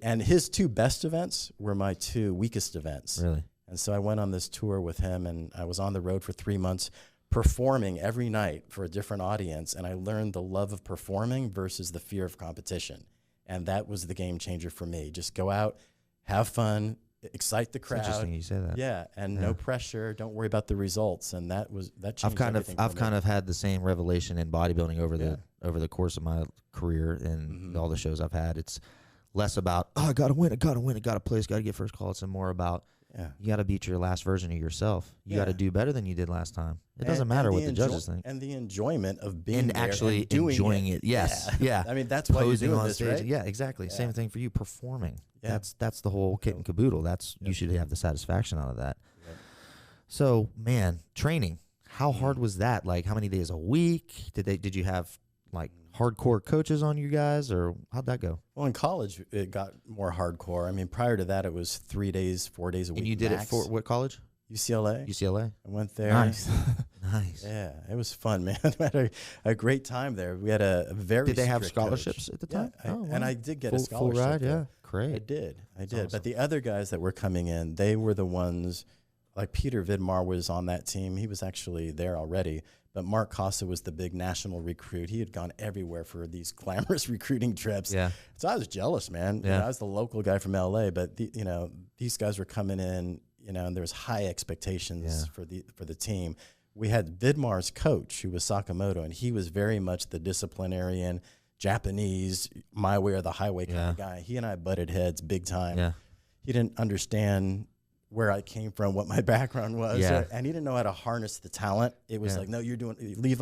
And his 2 best events were my 2 weakest events. Really? And so I went on this tour with him, and I was on the road for 3 months performing every night for a different audience, and I learned the love of performing versus the fear of competition. And that was the game changer for me. Just go out, have fun, excite the crowd. It's interesting you say that. Yeah, and no pressure. Don't worry about the results. And that changed everything for I've me. kind of had the same revelation in bodybuilding over the course of my career and all the shows I've had. It's less about I gotta win, I gotta place, gotta get first call. It's more about you gotta beat your last version of yourself. You gotta do better than you did last time. It doesn't matter what the judges think. And the enjoyment of being there actually and doing enjoying it. Yes. Yeah. I mean, that's why you're Posing doing on this, stage. right? Yeah, exactly. Yeah. Same thing for you, performing. Yeah. That's the whole kit and caboodle. You should have the satisfaction out of that. Yep. So, man, training. How hard was that? Like, how many days a week? Did you have like hardcore coaches on you guys, or how'd that go? Well, in college, it got more hardcore. I mean, prior to that, it was 3 days, 4 days a week. And you did max. it for what college? UCLA. UCLA. I went there. Nice. Nice. Yeah, it was fun, man. We had a great time there. We had a very Did they have strict scholarships coach. at the time? Yeah, and I did get a full scholarship. ride, there. yeah. Great. I did. Awesome. But the other guys that were coming in, they were the ones, like Peter Vidmar was on that team. He was actually there already. But Mark Costa was the big national recruit. He had gone everywhere for these glamorous recruiting trips. Yeah. So I was jealous, man. Yeah. You know, I was the local guy from LA, but these guys were coming in, and there was high expectations for the team. We had Vidmar's coach, who was Sakamoto, and he was very much the disciplinarian, Japanese, my way or the highway kind of guy. He and I butted heads big time. Yeah. He didn't understand where I came from, what my background was, and he didn't know how to harness the talent. It was like, no, you're doing leave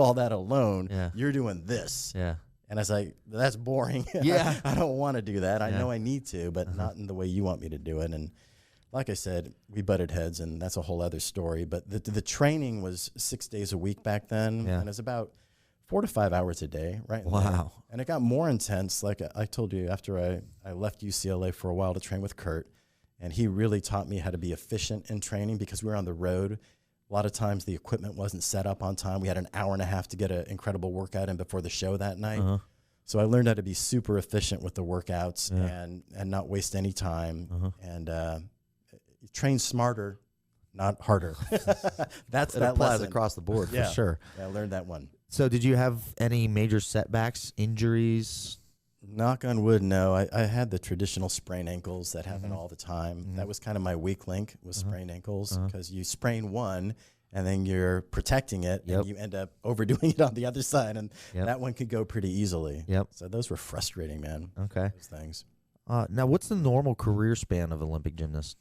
all that alone. Yeah. You're doing this. Yeah. And I was like, that's boring. Yeah. I don't want to do that. I know I need to, but not in the way you want me to do it. And like I said, we butted heads, and that's a whole other story. But the training was 6 days a week back then, and it was about 4 to 5 hours a day, right? Wow. And it got more intense. Like I told you, after I left UCLA for a while to train with Kurt, and he really taught me how to be efficient in training because we were on the road. A lot of times the equipment wasn't set up on time. We had an hour and a half to get an incredible workout in before the show that night. So I learned how to be super efficient with the workouts and not waste any time and train smarter, not harder. That applies lesson across the board for sure. Yeah, I learned that one. So did you have any major setbacks, injuries? Knock on wood, no. I had the traditional sprained ankles that happen all the time. That was kind of my weak link, was sprained ankles, because you sprain one and then you're protecting it and you end up overdoing it on the other side, and that one could go pretty easily. So those were frustrating, man. Okay. Those things. Now, what's the normal career span of Olympic gymnasts?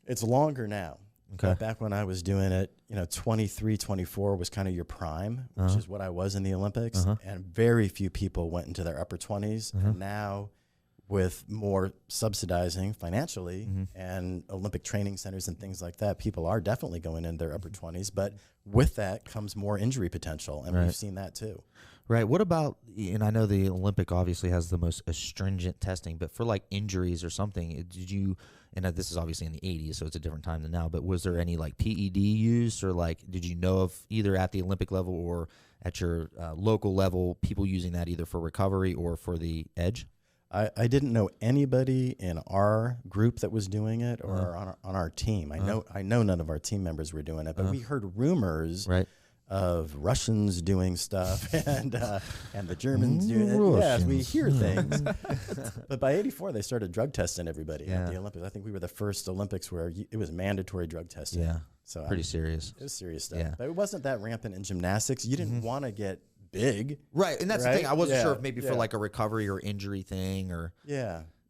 It's longer now. Okay. But back when I was doing it, 23, 24 was kind of your prime, which is what I was in the Olympics. And very few people went into their upper 20s. And now with more subsidizing financially and Olympic training centers and things like that, people are definitely going in their upper 20s. But with that comes more injury potential. And we've seen that too. Right. What about, and I know the Olympic obviously has the most stringent testing, but for like injuries or something, did you, and this is obviously in the 80s, so it's a different time than now, but was there any like PED use, or like, did you know of either at the Olympic level or at your local level, people using that either for recovery or for the edge? I didn't know anybody in our group that was doing it or on our team. I know none of our team members were doing it, but we heard rumors of Russians doing stuff and the Germans doing it. Yeah, we hear things. But by 84, they started drug testing everybody at the Olympics. I think we were the first Olympics where it was mandatory drug testing. Yeah, so pretty serious. It was serious stuff. Yeah. But it wasn't that rampant in gymnastics. You didn't want to get big. Right, and that's the thing. I wasn't sure if maybe for like a recovery or injury thing or...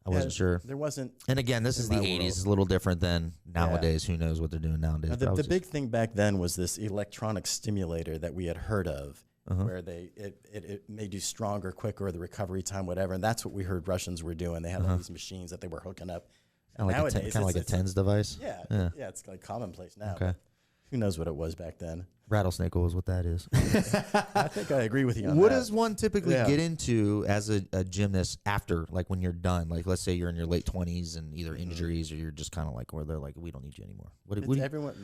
I wasn't sure. There wasn't... And again, this is the 80s. It's a little different than nowadays. Who knows what they're doing nowadays. Now, the big thing back then was this electronic stimulator that we had heard of, where it made you stronger, quicker, the recovery time, whatever. And that's what we heard Russians were doing. They had all these machines that they were hooking up. Kind of like a TENS device? Yeah, it's like commonplace now. Okay. Who knows what it was back then? Rattlesnake oil is what that is. I think I agree with you on What that. does one typically get into as a gymnast after, like when you're done? Like, let's say you're in your late 20s and either injuries or you're just kind of like, where they're like, we don't need you anymore.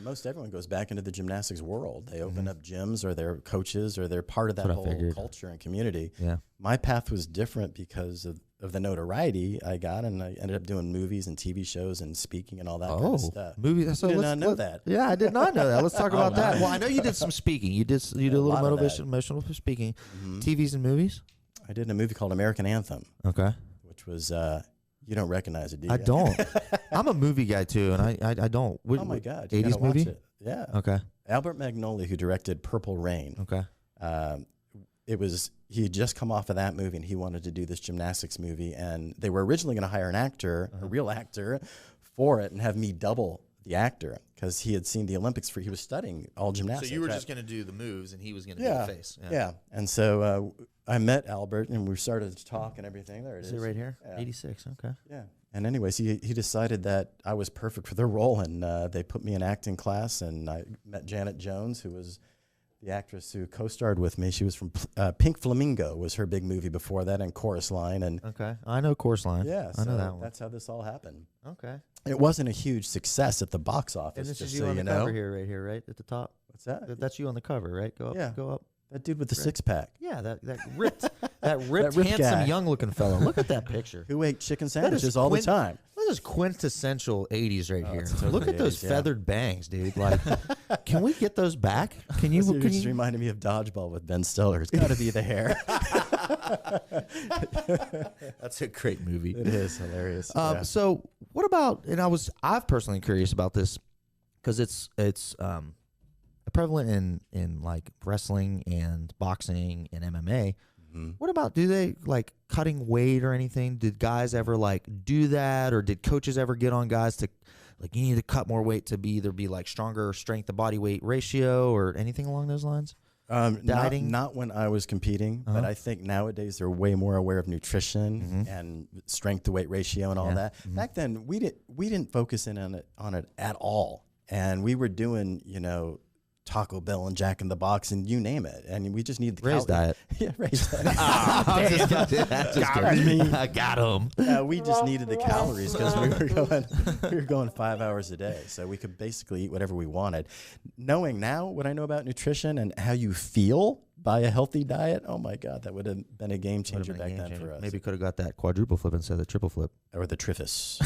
Most everyone goes back into the gymnastics world. They open up gyms, or they're coaches, or they're part of that whole culture and community. Yeah. My path was different because of the notoriety I got, and I ended up doing movies and TV shows and speaking and all that kind of stuff. Movies. So I did not know that. Yeah, I did not know that. Let's talk about that. Well, I know you did some speaking. You did a little motivational speaking. TVs and movies? I did a movie called American Anthem. Okay. Which was, you don't recognize it, do you? I don't. I'm a movie guy too, and I don't. Oh my God. 80s movie? Watch it. Yeah. Okay. Albert Magnoli, who directed Purple Rain. Okay. He had just come off of that movie, and he wanted to do this gymnastics movie, and they were originally going to hire an actor, a real actor, for it, and have me double the actor, because he had seen the Olympics. He was studying all gymnastics. So you were just going to do the moves, and he was going to do the face. Yeah. And so I met Albert, and we started to talk and everything. There it is. Is it right here? Yeah. 86. Okay. Yeah. And anyways, he decided that I was perfect for the role, and they put me in acting class, and I met Janet Jones, who was the actress who co-starred with me. She was from Pink Flamingo, was her big movie before that, and Chorus Line. And okay, I know Chorus Line. Yeah, I know that one. That's how this all happened. Okay. It wasn't a huge success at the box office. And this just is you on the cover here, right here, right at the top. What's that? That's you on the cover, right? Go up. Yeah. Go up. That dude with the six-pack. Yeah, that ripped, handsome, guy. young-looking fellow. Look at that picture. Who ate chicken sandwiches all the time. This is quintessential 80s right here. Totally Look at those feathered bangs, dude. Like, can we get those back? Can you? Just reminded me of Dodgeball with Ben Stiller. It's got to be the hair. That's a great movie. It is hilarious. So what about? And I'm personally curious about this because it's prevalent in like wrestling and boxing and MMA. What about, do they like cutting weight or anything? Did guys ever like do that, or did coaches ever get on guys to like, you need to cut more weight to either be like stronger strength to body weight ratio or anything along those lines? Not when I was competing, but I think nowadays they're way more aware of nutrition and strength to weight ratio and all that. Back then we didn't focus in on it at all, and we were doing Taco Bell and Jack in the Box and you name it. And we just need the Ray's diet. Yeah, Ray's diet. I got him. We just needed the calories because we were going 5 hours a day. So we could basically eat whatever we wanted. Knowing now what I know about nutrition and how you feel by a healthy diet, oh my God, that would have been a game changer back then for us. Maybe could have got that quadruple flip instead of the triple flip. Or the Triffus.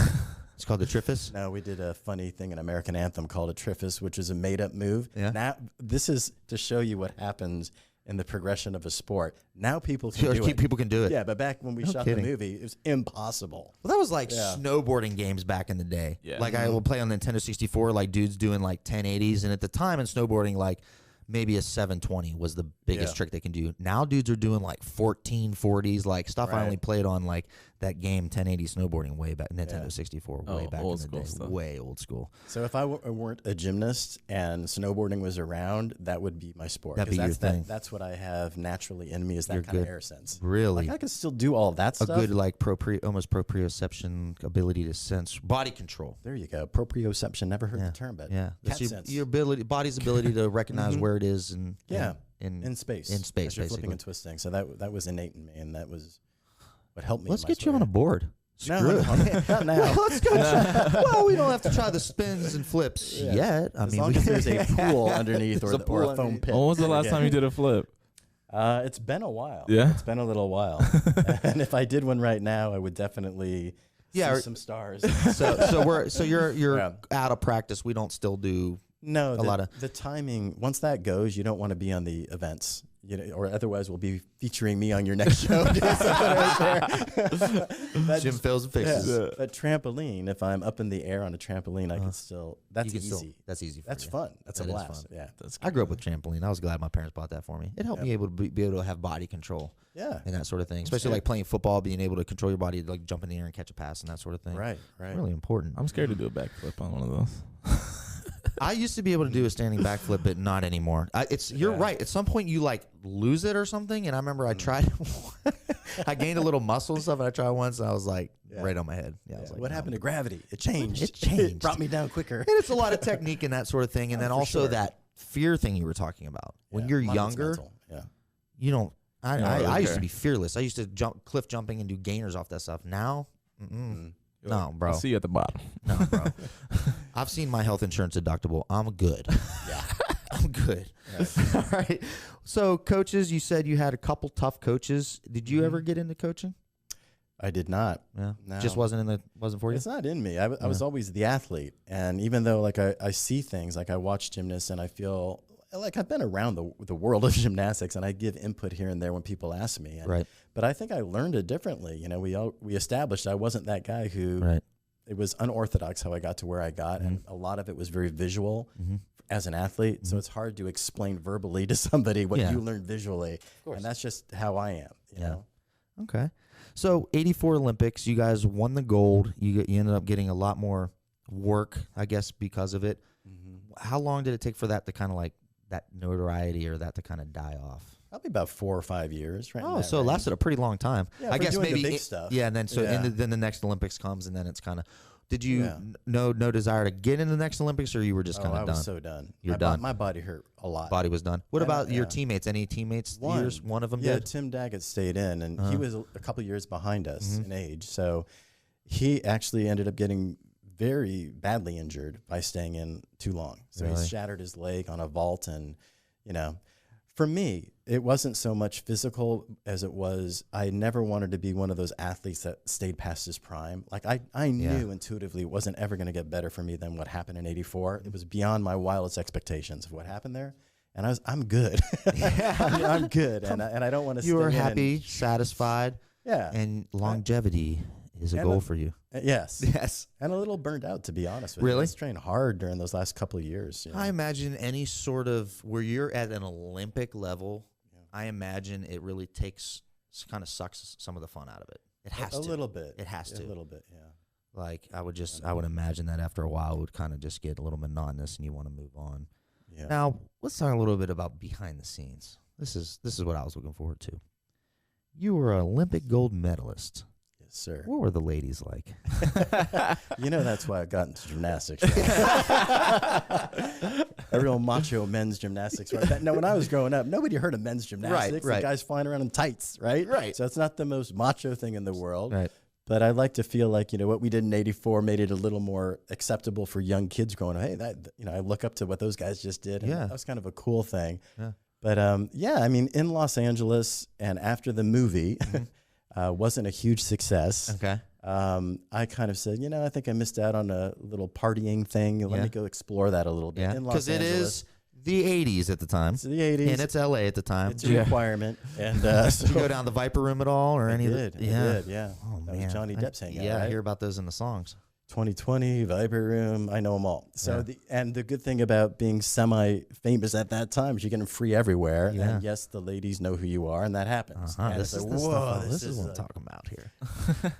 It's called the Triffus? No, we did a funny thing in American Anthem called a Triffus, which is a made-up move. Yeah. Now, this is to show you what happens in the progression of a sport. Now people can do it. People can do it. Yeah, but back when we shot the movie, it was impossible. Well, that was like snowboarding games back in the day. Yeah. Like I would play on Nintendo 64, like dudes doing like 1080s. And at the time in snowboarding, like maybe a 720 was the biggest trick they can do. Now dudes are doing like 1440s, like stuff I only played on like that game 1080 snowboarding way back, Nintendo 64, way back in the day. Stuff. Way old school. So if I weren't a gymnast and snowboarding was around, that would be my sport. That'd be your thing. That's what I have naturally in me is that kind of air sense. Really? Like I can still do all that stuff. A good like almost proprioception ability to sense body control. There you go. Proprioception. Never heard the term, but That's sense. your body's ability to recognize where it is and in space. In space, as you're basically. flipping and twisting. So that was innate in me, and that was what helped me. Let's get you on a board. No, not now. Let's go. Well, we don't have to try the spins and flips yet. As long as there's a pool underneath or a foam pit. When was the last time you did a flip? It's been a while. Yeah? It's been a little while. And if I did one right now, I would definitely see some stars. So you're out of practice. We don't still do the timing. Once that goes, you don't want to be on the events. Or otherwise we'll be featuring me on your next show. Jim fails and fixes. Yeah. But trampoline, if I'm up in the air on a trampoline, I can still. That's easy. That's easy. That's fun. That's a blast. Yeah. I grew up with trampoline. I was glad my parents bought that for me. It helped me be able to have body control. Yeah. And that sort of thing. Especially like playing football, being able to control your body, like jump in the air and catch a pass and that sort of thing. Right. Really important. I'm scared to do a backflip on one of those. I used to be able to do a standing backflip, but not anymore. You're right. At some point, you like lose it or something. And I remember I tried. I gained a little muscle and stuff. And I tried once, and I was like right on my head. Yeah, I was like, what happened to gravity? It changed. It brought me down quicker. And it's a lot of technique and that sort of thing. And then also that fear thing you were talking about. When you're younger, you don't. I used to be fearless. I used to cliff jumping and do gainers off that stuff. Now, no, bro. I'll see you at the bottom. No, bro. I've seen my health insurance deductible. I'm good. Yeah. I'm good. All right. So, coaches, you said you had a couple tough coaches. Did you ever get into coaching? I did not. Yeah. No. Just wasn't for you? It's not in me. I was always the athlete. And even though like I see things, like I watch gymnasts and I feel like I've been around the world of gymnastics and I give input here and there when people ask me. And, but I think I learned it differently. We established I wasn't that guy who it was unorthodox how I got to where I got. And a lot of it was very visual as an athlete. So it's hard to explain verbally to somebody what you learned visually. And that's just how I am, you know? Okay. So 84 Olympics, you guys won the gold. You ended up getting a lot more work, I guess, because of it. How long did it take for that to kind of like that notoriety or that to kind of die off? Probably about 4 or 5 years, right? Oh, so it lasted a pretty long time. Yeah, I guess doing maybe the big stuff. Yeah, and then then the next Olympics comes, and then it's kind of. Did you no desire to get in the next Olympics, or you were just kind of done? I was so done. You're done. My body hurt a lot. Body was done. What about your teammates? Any teammates? One of them did? Yeah, Tim Daggett stayed in, and he was a couple years behind us in age. So he actually ended up getting very badly injured by staying in too long. So he shattered his leg on a vault, and for me, it wasn't so much physical as it was I never wanted to be one of those athletes that stayed past his prime. Like I knew intuitively it wasn't ever going to get better for me than what happened in 84. It was beyond my wildest expectations of what happened there. And I'm good. I'm good. And I don't want to You were happy, satisfied. Yeah. And longevity is a goal for you. Yes. Yes. And a little burned out, to be honest with you. Really? I was trained hard during those last couple of years. I imagine any sort of, where you're at an Olympic level, I imagine it really kind of sucks some of the fun out of it. It has to. A little bit. It has to. A little bit, yeah. Like, I would imagine that after a while it would kind of just get a little monotonous and you want to move on. Yeah. Now, let's talk a little bit about behind the scenes. This is what I was looking forward to. You were an Olympic gold medalist. Yes, sir. What were the ladies like? That's why I got into gymnastics. a real macho men's gymnastics. Right? Now, when I was growing up, nobody heard of men's gymnastics. Right. The guys flying around in tights, right? Right. So it's not the most macho thing in the world. Right. But I like to feel like, what we did in '84 made it a little more acceptable for young kids growing up. Hey, I look up to what those guys just did. And that was kind of a cool thing. Yeah. But in Los Angeles and after the movie wasn't a huge success. Okay. I kind of said, I think I missed out on a little partying thing. Let me go explore that a little bit. Yeah. Because it is the 80s at the time. It's the 80s. And it's LA at the time. It's a requirement. And so you go down the Viper Room at all or any of it? I did, yeah. Oh, that man. was Johnny Depp's hangout. Yeah, right? I hear about those in the songs. 2020, Viper Room, I know them all. So the good thing about being semi-famous at that time is you get them free everywhere. Yeah. And yes, the ladies know who you are, and that happens. And this is what I'm talking about here.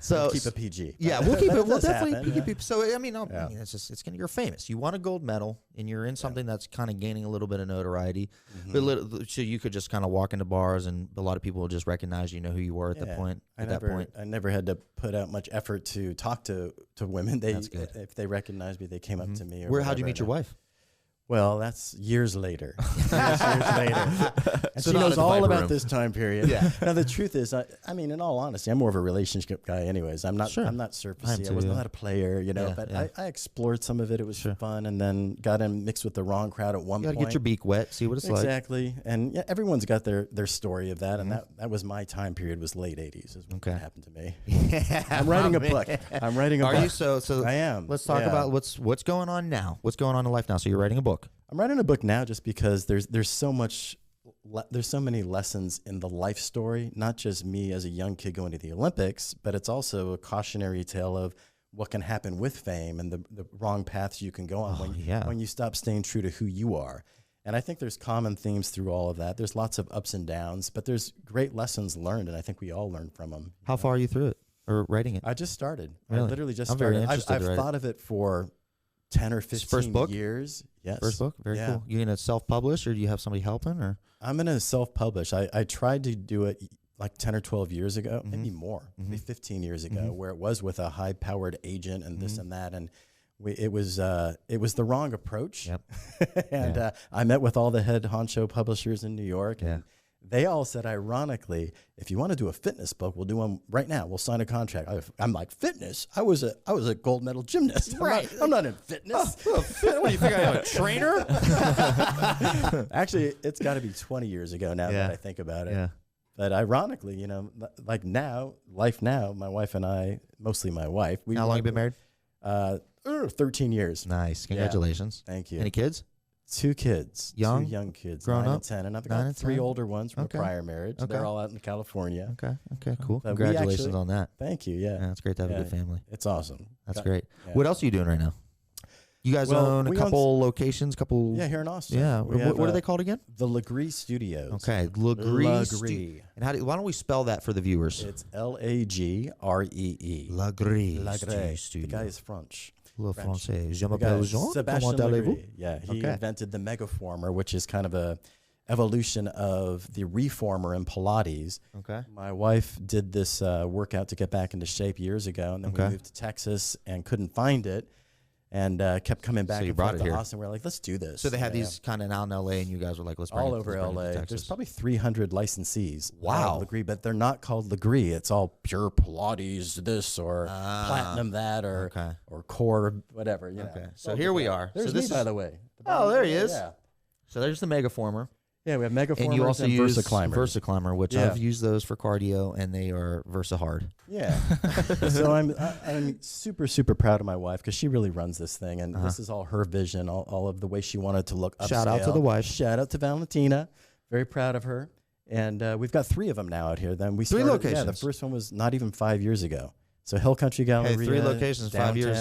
So we'll keep a PG. Yeah, we'll keep it. We'll definitely keep it. So I mean, it's just you're famous. You won a gold medal, and you're in something that's kind of gaining a little bit of notoriety. But so you could just kind of walk into bars, and a lot of people will just recognize you know who you were at that point. I never had to put out much effort to talk to women. That's good. If they recognized me, they came up to me. How'd you meet your wife? Well, that's years later. Years later. And so she knows all about this time period. Yeah. Now, the truth is, I mean, in all honesty, I'm more of a relationship guy anyways. I'm not surfacey. I was not a player, but I explored some of it. It was fun, and then got in mixed with the wrong crowd at one point. You got to get your beak wet, see what it's like. Exactly. And everyone's got their story of that, and that was my time period, was late 80s is what happened to me. I'm writing a book. Are you? So I am. Let's talk about what's going on now. What's going on in life now? So you're writing a book. I'm writing a book now just because there's so many lessons in the life story, not just me as a young kid going to the Olympics, but it's also a cautionary tale of what can happen with fame and the wrong paths you can go on when you stop staying true to who you are. And I think there's common themes through all of that. There's lots of ups and downs, but there's great lessons learned, and I think we all learn from them. How far are you through it or writing it? I just started. Really? I literally just I'm started. Very interested I've thought of it for 10 or 15 First book? years. Yes. First book? Very cool. You going to self-publish, or do you have somebody helping? Or I'm going to self-publish. I tried to do it like 10 or 12 years ago, maybe more, maybe 15 years ago, where it was with a high-powered agent and this and that. And it was the wrong approach. Yep. And I met with all the head honcho publishers in New York. And they all said, ironically, if you want to do a fitness book, we'll do one right now. We'll sign a contract. I'm like, fitness? I was a gold medal gymnast. Right. I'm not in fitness. What do you think I am, a trainer? Actually, it's got to be 20 years ago now that I think about it. Yeah. But ironically, like life now, my wife and I, mostly my wife. How long have you been married? 13 years. Nice. Congratulations. Yeah. Thank you. Any kids? 2 kids. Young? 2 young kids. Grown 9 up? and 10. And I've got 3 older ones from a prior marriage. They're all out in California. Okay, cool. But Congratulations on that. Thank you, yeah. It's great to have a good family. It's awesome. That's great. Yeah. What else are you doing right now? You guys own a couple locations, Yeah, here in Austin. Yeah. What are they called again? The Lagree Studios. Okay, Lagree. And why don't we spell that for the viewers? It's Lagree. Lagree. The guy is French. Le Français. Je m'appelle Jean. Comment allez-vous? Yeah, he invented the megaformer, which is kind of a evolution of the reformer in Pilates. Okay. My wife did this workout to get back into shape years ago, and then we moved to Texas and couldn't find it, and kept coming back and forth to Austin. We're like, let's do this. So they had these kind of out in LA, and you guys were like, let's bring all it over LA. Texas. There's probably 300 licensees. Wow. Lagree, but they're not called Lagree. It's all pure Pilates this or platinum that or core whatever. Okay. So here we are. There's me, by the way. There he is. Yeah. So there's the Megaformer. Yeah, we have Megaformers and you also use VersaClimber, which I've used those for cardio, and they are VersaHard. Yeah. So I'm super, super proud of my wife because she really runs this thing, and this is all her vision, all of the way she wanted to look upscale. Shout out to the wife. Shout out to Valentina. Very proud of her. And we've got 3 of them now out here. Then we 3 locations. Yeah, the first one was not even 5 years ago. So Hill Country Galleria. Hey, 3 locations, downtown. 5 years.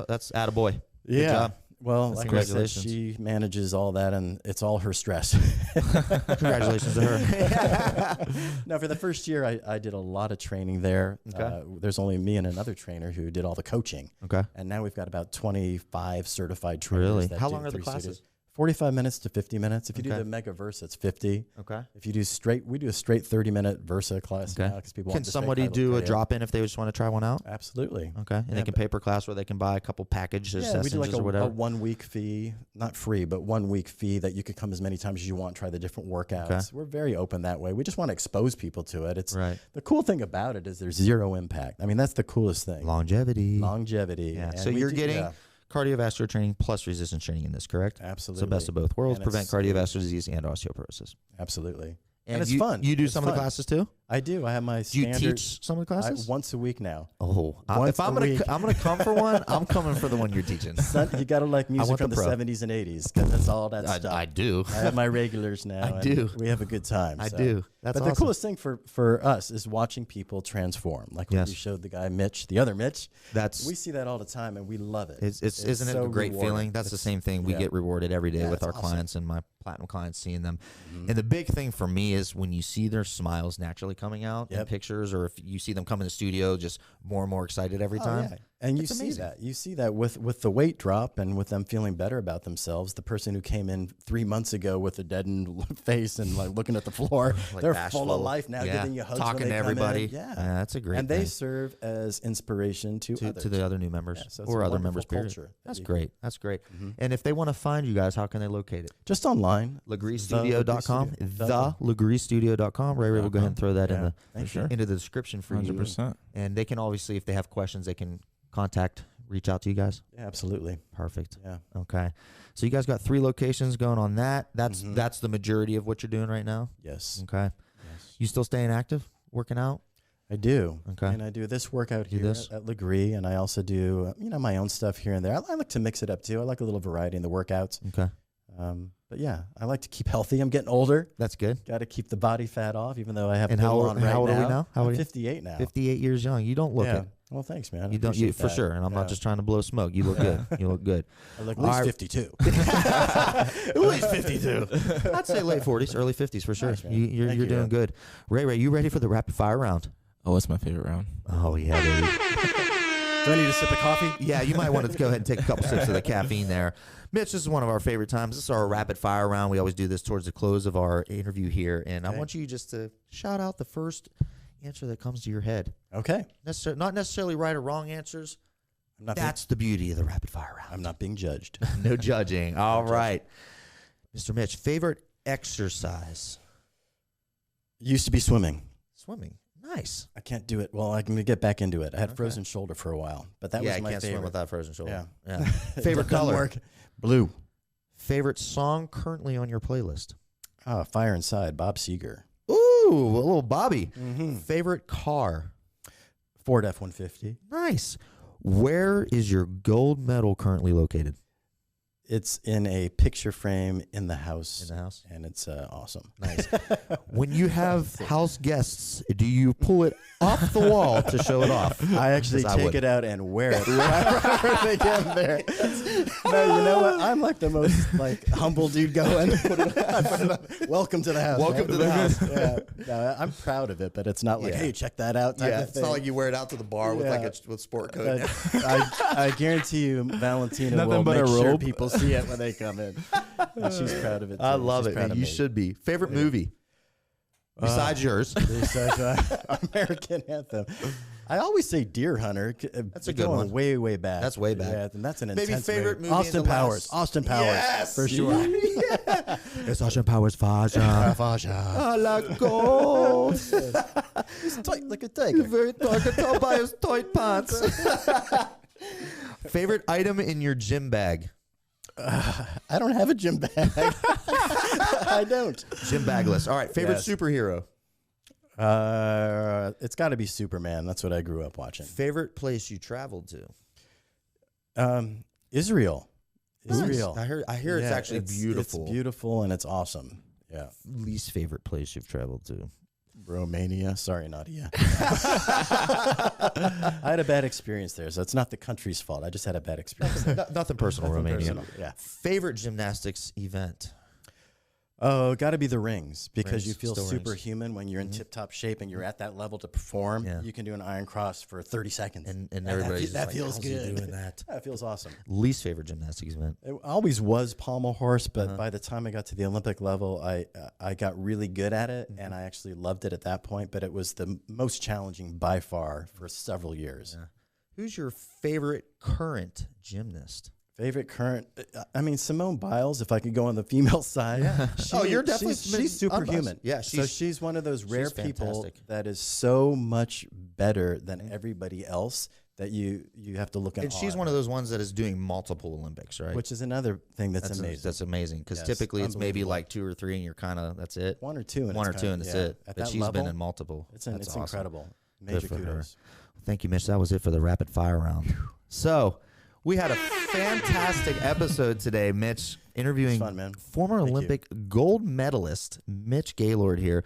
That's attaboy. Yeah. Good job. Well, like I said, she manages all that, and it's all her stress. Congratulations to her. Now, for the first year, I did a lot of training there. Okay. There's only me and another trainer who did all the coaching. Okay. And now we've got about 25 certified trainers. Really? How long are the classes? 45 minutes to 50 minutes. If you do Okay. the Mega Versa, it's 50. Okay. If you do straight, we do a straight 30-minute Versa class Okay. now because people Can want to somebody do a drop-in if they just want to try one out? Absolutely. Okay. And they can pay per class, or they can buy a couple packages, Yeah, we do like or whatever. a 1 week fee, not free, but 1 week fee that you could come as many times as you want, try the different workouts. Okay. We're very open that way. We just want to expose people to it. It's Right. the cool thing about it is there's zero impact. I mean, that's the coolest thing. Longevity. Longevity. Yeah. And So we you're do- getting yeah, cardiovascular training plus resistance training in this, correct? absolutely. So best of both worlds, And prevent it's- cardiovascular disease and osteoporosis. Absolutely. And it's you, fun. You do It's some of the fun. classes too? I do. I have my Do you standard. teach some of the classes? Once a week now. Oh, Once if I'm a gonna week. I'm gonna come for one, I'm coming for the one you're teaching. You got to like music want from the the pro. 70s and 80s because that's all that stuff. I do. I have my regulars now. I and do. We have a good time. I so. do. That's But awesome. the coolest thing for us is watching people transform. Like when Yes. you showed the guy Mitch, the other Mitch. That's We see that all the time and we love it. It's isn't it so a great rewarding. feeling? That's the It's- same thing. We yeah. get rewarded every day Yeah, with it's our awesome. clients and my platinum clients, seeing them. Mhm. And the big thing for me is when you see their smiles naturally coming out in Yep. pictures, or if you see them come in the studio just more and more excited every Oh, time. yeah. And you It's see amazing. that. You see that with the weight drop and with them feeling better about themselves. The person who came in 3 months ago with a deadened face and like looking at the floor, Like they're bashful. full of life now, Yeah. giving you hugs talking when they to come in. everybody. Yeah. That's a great And they thing. serve as inspiration to To others. the other new members Yeah, so it's or a other wonderful members. Period. culture that That's you- great. That's great. Mhm. And if they want to find you guys, how can they locate it? Just online. LagreeStudio.com. The TheLagreeStudio.com. Ray will go ahead and throw that Yeah. in Thank you. into the description for you. 100%. And they can obviously, if they have questions, they can reach out to you guys. Yeah, absolutely. Perfect. Yeah. Okay. So you guys got 3 locations going on that. That's Mhm. that's the majority of what you're doing right now. Yes. Okay. Yes. You still staying active, working out? I do. Okay. And I do this workout Do here this? at Lagree, and I also do my own stuff here and there. I like to mix it up too. I like a little variety in the workouts. Okay. But yeah, I like to keep healthy. I'm getting older. That's good. Got to keep the body fat off, even though I have And a how little old- on right how old are we now? How I'm old are you? 58 now. 58 years young. You don't look yeah. it. Well, thanks, man. I You don't appreciate for that. sure. And I'm Yeah. not just trying to blow smoke. You look good. You look good. I look at All least right. 52. At least 52. I'd say late 40s, early 50s for sure. Nice, man. You're Thank you, doing man. good. Ray, you ready for the rapid fire round? Oh, what's my favorite round? Oh yeah, baby. Do I need a sip of coffee? Yeah, you might want to go ahead and take a couple sips of the caffeine there. Mitch, this is one of our favorite times. This is our rapid fire round. We always do this towards the close of our interview here. And I Okay. want you just to shout out the first answer that comes to your head. Okay. Not necessarily right or wrong answers. I'm not That's the beauty of the rapid fire round. I'm not being judged. No judging. All judging. right. Mr. Mitch, favorite exercise? Used to be swimming. Swimming. Nice. I can't do it. Well, I can get back into it. I had Okay. frozen shoulder for a while, but that yeah, was I my can't favorite. swim without frozen shoulder. Yeah. Yeah. It Favorite doesn't color? work. Blue. Favorite song currently on your playlist? Fire Inside, Bob Seger. Ooh, a little Bobby. Mm-hmm. Favorite car? Ford F-150. Nice. Where is your gold medal currently located? It's in a picture frame in the house. In the house. And it's awesome. Nice. When you have house guests, do you pull it off the wall to show it off? I actually 'Cause I take would. it out and wear it whenever they get there. No, you know what? I'm like the most humble dude going. I put it up. Welcome to the house. Welcome man. to the house. Yeah. No, I'm proud of it, but it's not like, Yeah. hey, check that out. Type of thing. you wear it out to the bar with, like, with sport coat. I guarantee you, Valentina Nothing will but make a sure robe. people see it when they come in. And she's proud of it. I too. love She's it. proud And of you me. should be. Favorite movie? Besides yours. Besides, American Anthem. I always say Deer Hunter. That's a good going one. Way, way back. That's way back. Yeah, and that's an Maybe intense favorite movie in Austin the Powers. last- Austin Powers. Yes! For sure. Yeah. It's Austin Powers Faja. I like gold. He's tight like a tiger. Very tight. I can tell by his tight pants. Favorite item in your gym bag? I don't have a gym bag. I don't. Gym bag list. All right. Favorite Yes. superhero? It's got to be Superman. That's what I grew up watching. Favorite place you traveled to? Israel. Israel. Nice. I hear it's Yeah, actually beautiful. It's beautiful and it's awesome. Yeah. Least favorite place you've traveled to? Romania. Sorry, Nadia. I had a bad experience there, so it's not the country's fault. I just had a bad experience. Nothing personal, Nothing Romania. personal, yeah. Favorite gymnastics event? Oh, got to be the rings because Rings, you feel still rings. superhuman when you're in tip-top shape and you're at that level to perform. Yeah. You can do an iron cross for 30 seconds. And everybody's just that like, feels how's he good. doing that? That feels awesome. Least favorite gymnastics event? It always was pommel horse, but by the time I got to the Olympic level, I got really good at it, and I actually loved it at that point, but it was the most challenging by far for several years. Yeah. Who's your favorite current gymnast? Favorite current? I mean, Simone Biles, if I could go on the female side. Yeah. You're definitely she's superhuman. Yeah, so she's one of those rare people fantastic. that is so much better than everybody else that you have to look at. And she's one of those ones that is doing multiple Olympics, right? Which is another thing that's amazing. That's amazing because Yes, typically it's maybe unbelievable. like 2 or 3 and you're kind of, that's it. One or two. And That's it. At But that she's level, been in multiple. It's awesome. incredible. Good Major for her. kudos. Thank you, Mitch. That was it for the rapid fire round. So we had a fantastic episode today, Mitch, interviewing fun, man. former Thank you. Olympic gold medalist Mitch Gaylord here.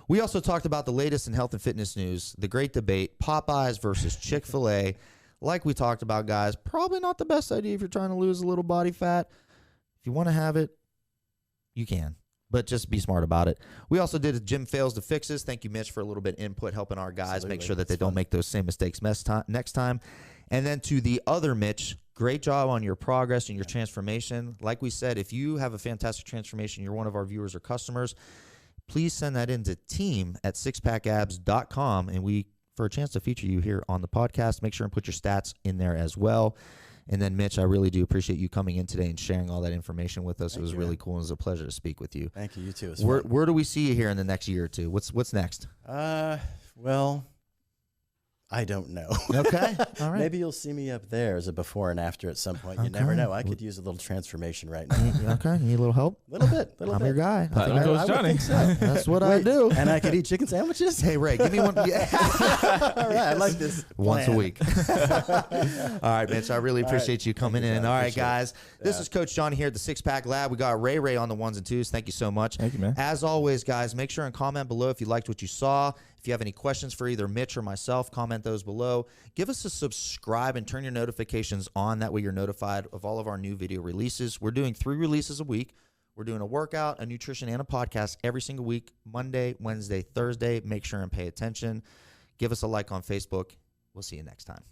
We also talked about the latest in health and fitness news, the great debate, Popeyes versus Chic-fil-a. Like we talked about, guys, probably not the best idea if you're trying to lose a little body fat. If you want to have it, you can. But just be smart about it. We also did a gym fails to fixes. Thank you, Mitch, for a little bit of input, helping our guys make sure that they don't make those same mistakes next time. And then to the other Mitch, great job on your progress and your transformation. Like we said, if you have a fantastic transformation, you're one of our viewers or customers, please send that in to team@SixpackAbs.com, and for a chance to feature you here on the podcast, make sure and put your stats in there as well. And then, Mitch, I really do appreciate you coming in today and sharing all that information with us. It was really cool. It was a pleasure to speak with you. Thank you. You too. Where do we see you here in the next year or two? What's next? Well, I don't know. Okay. All right. Maybe you'll see me up there as a before and after at some point. You never know. I could use a little transformation right now. Okay. You need a little help? A little bit. I'm your guy. Platinum Coach Johnny. Think so. That's what I do. And I could eat chicken sandwiches? Hey, Ray, give me one. Yeah. All right. I like this. Once a plan. week. All right, Mitch. I really appreciate you coming in. All right, Appreciate it. guys. This is Coach Johnny here at the SixPack Lab. We got Ray on the ones and twos. Thank you so much. Thank you, man. As always, guys, make sure and comment below if you liked what you saw. If you have any questions for either Mitch or myself, comment those below. Give us a subscribe and turn your notifications on. That way you're notified of all of our new video releases. We're doing 3 releases a week. We're doing a workout, a nutrition, and a podcast every single week, Monday, Wednesday, Thursday. Make sure and pay attention. Give us a like on Facebook. We'll see you next time.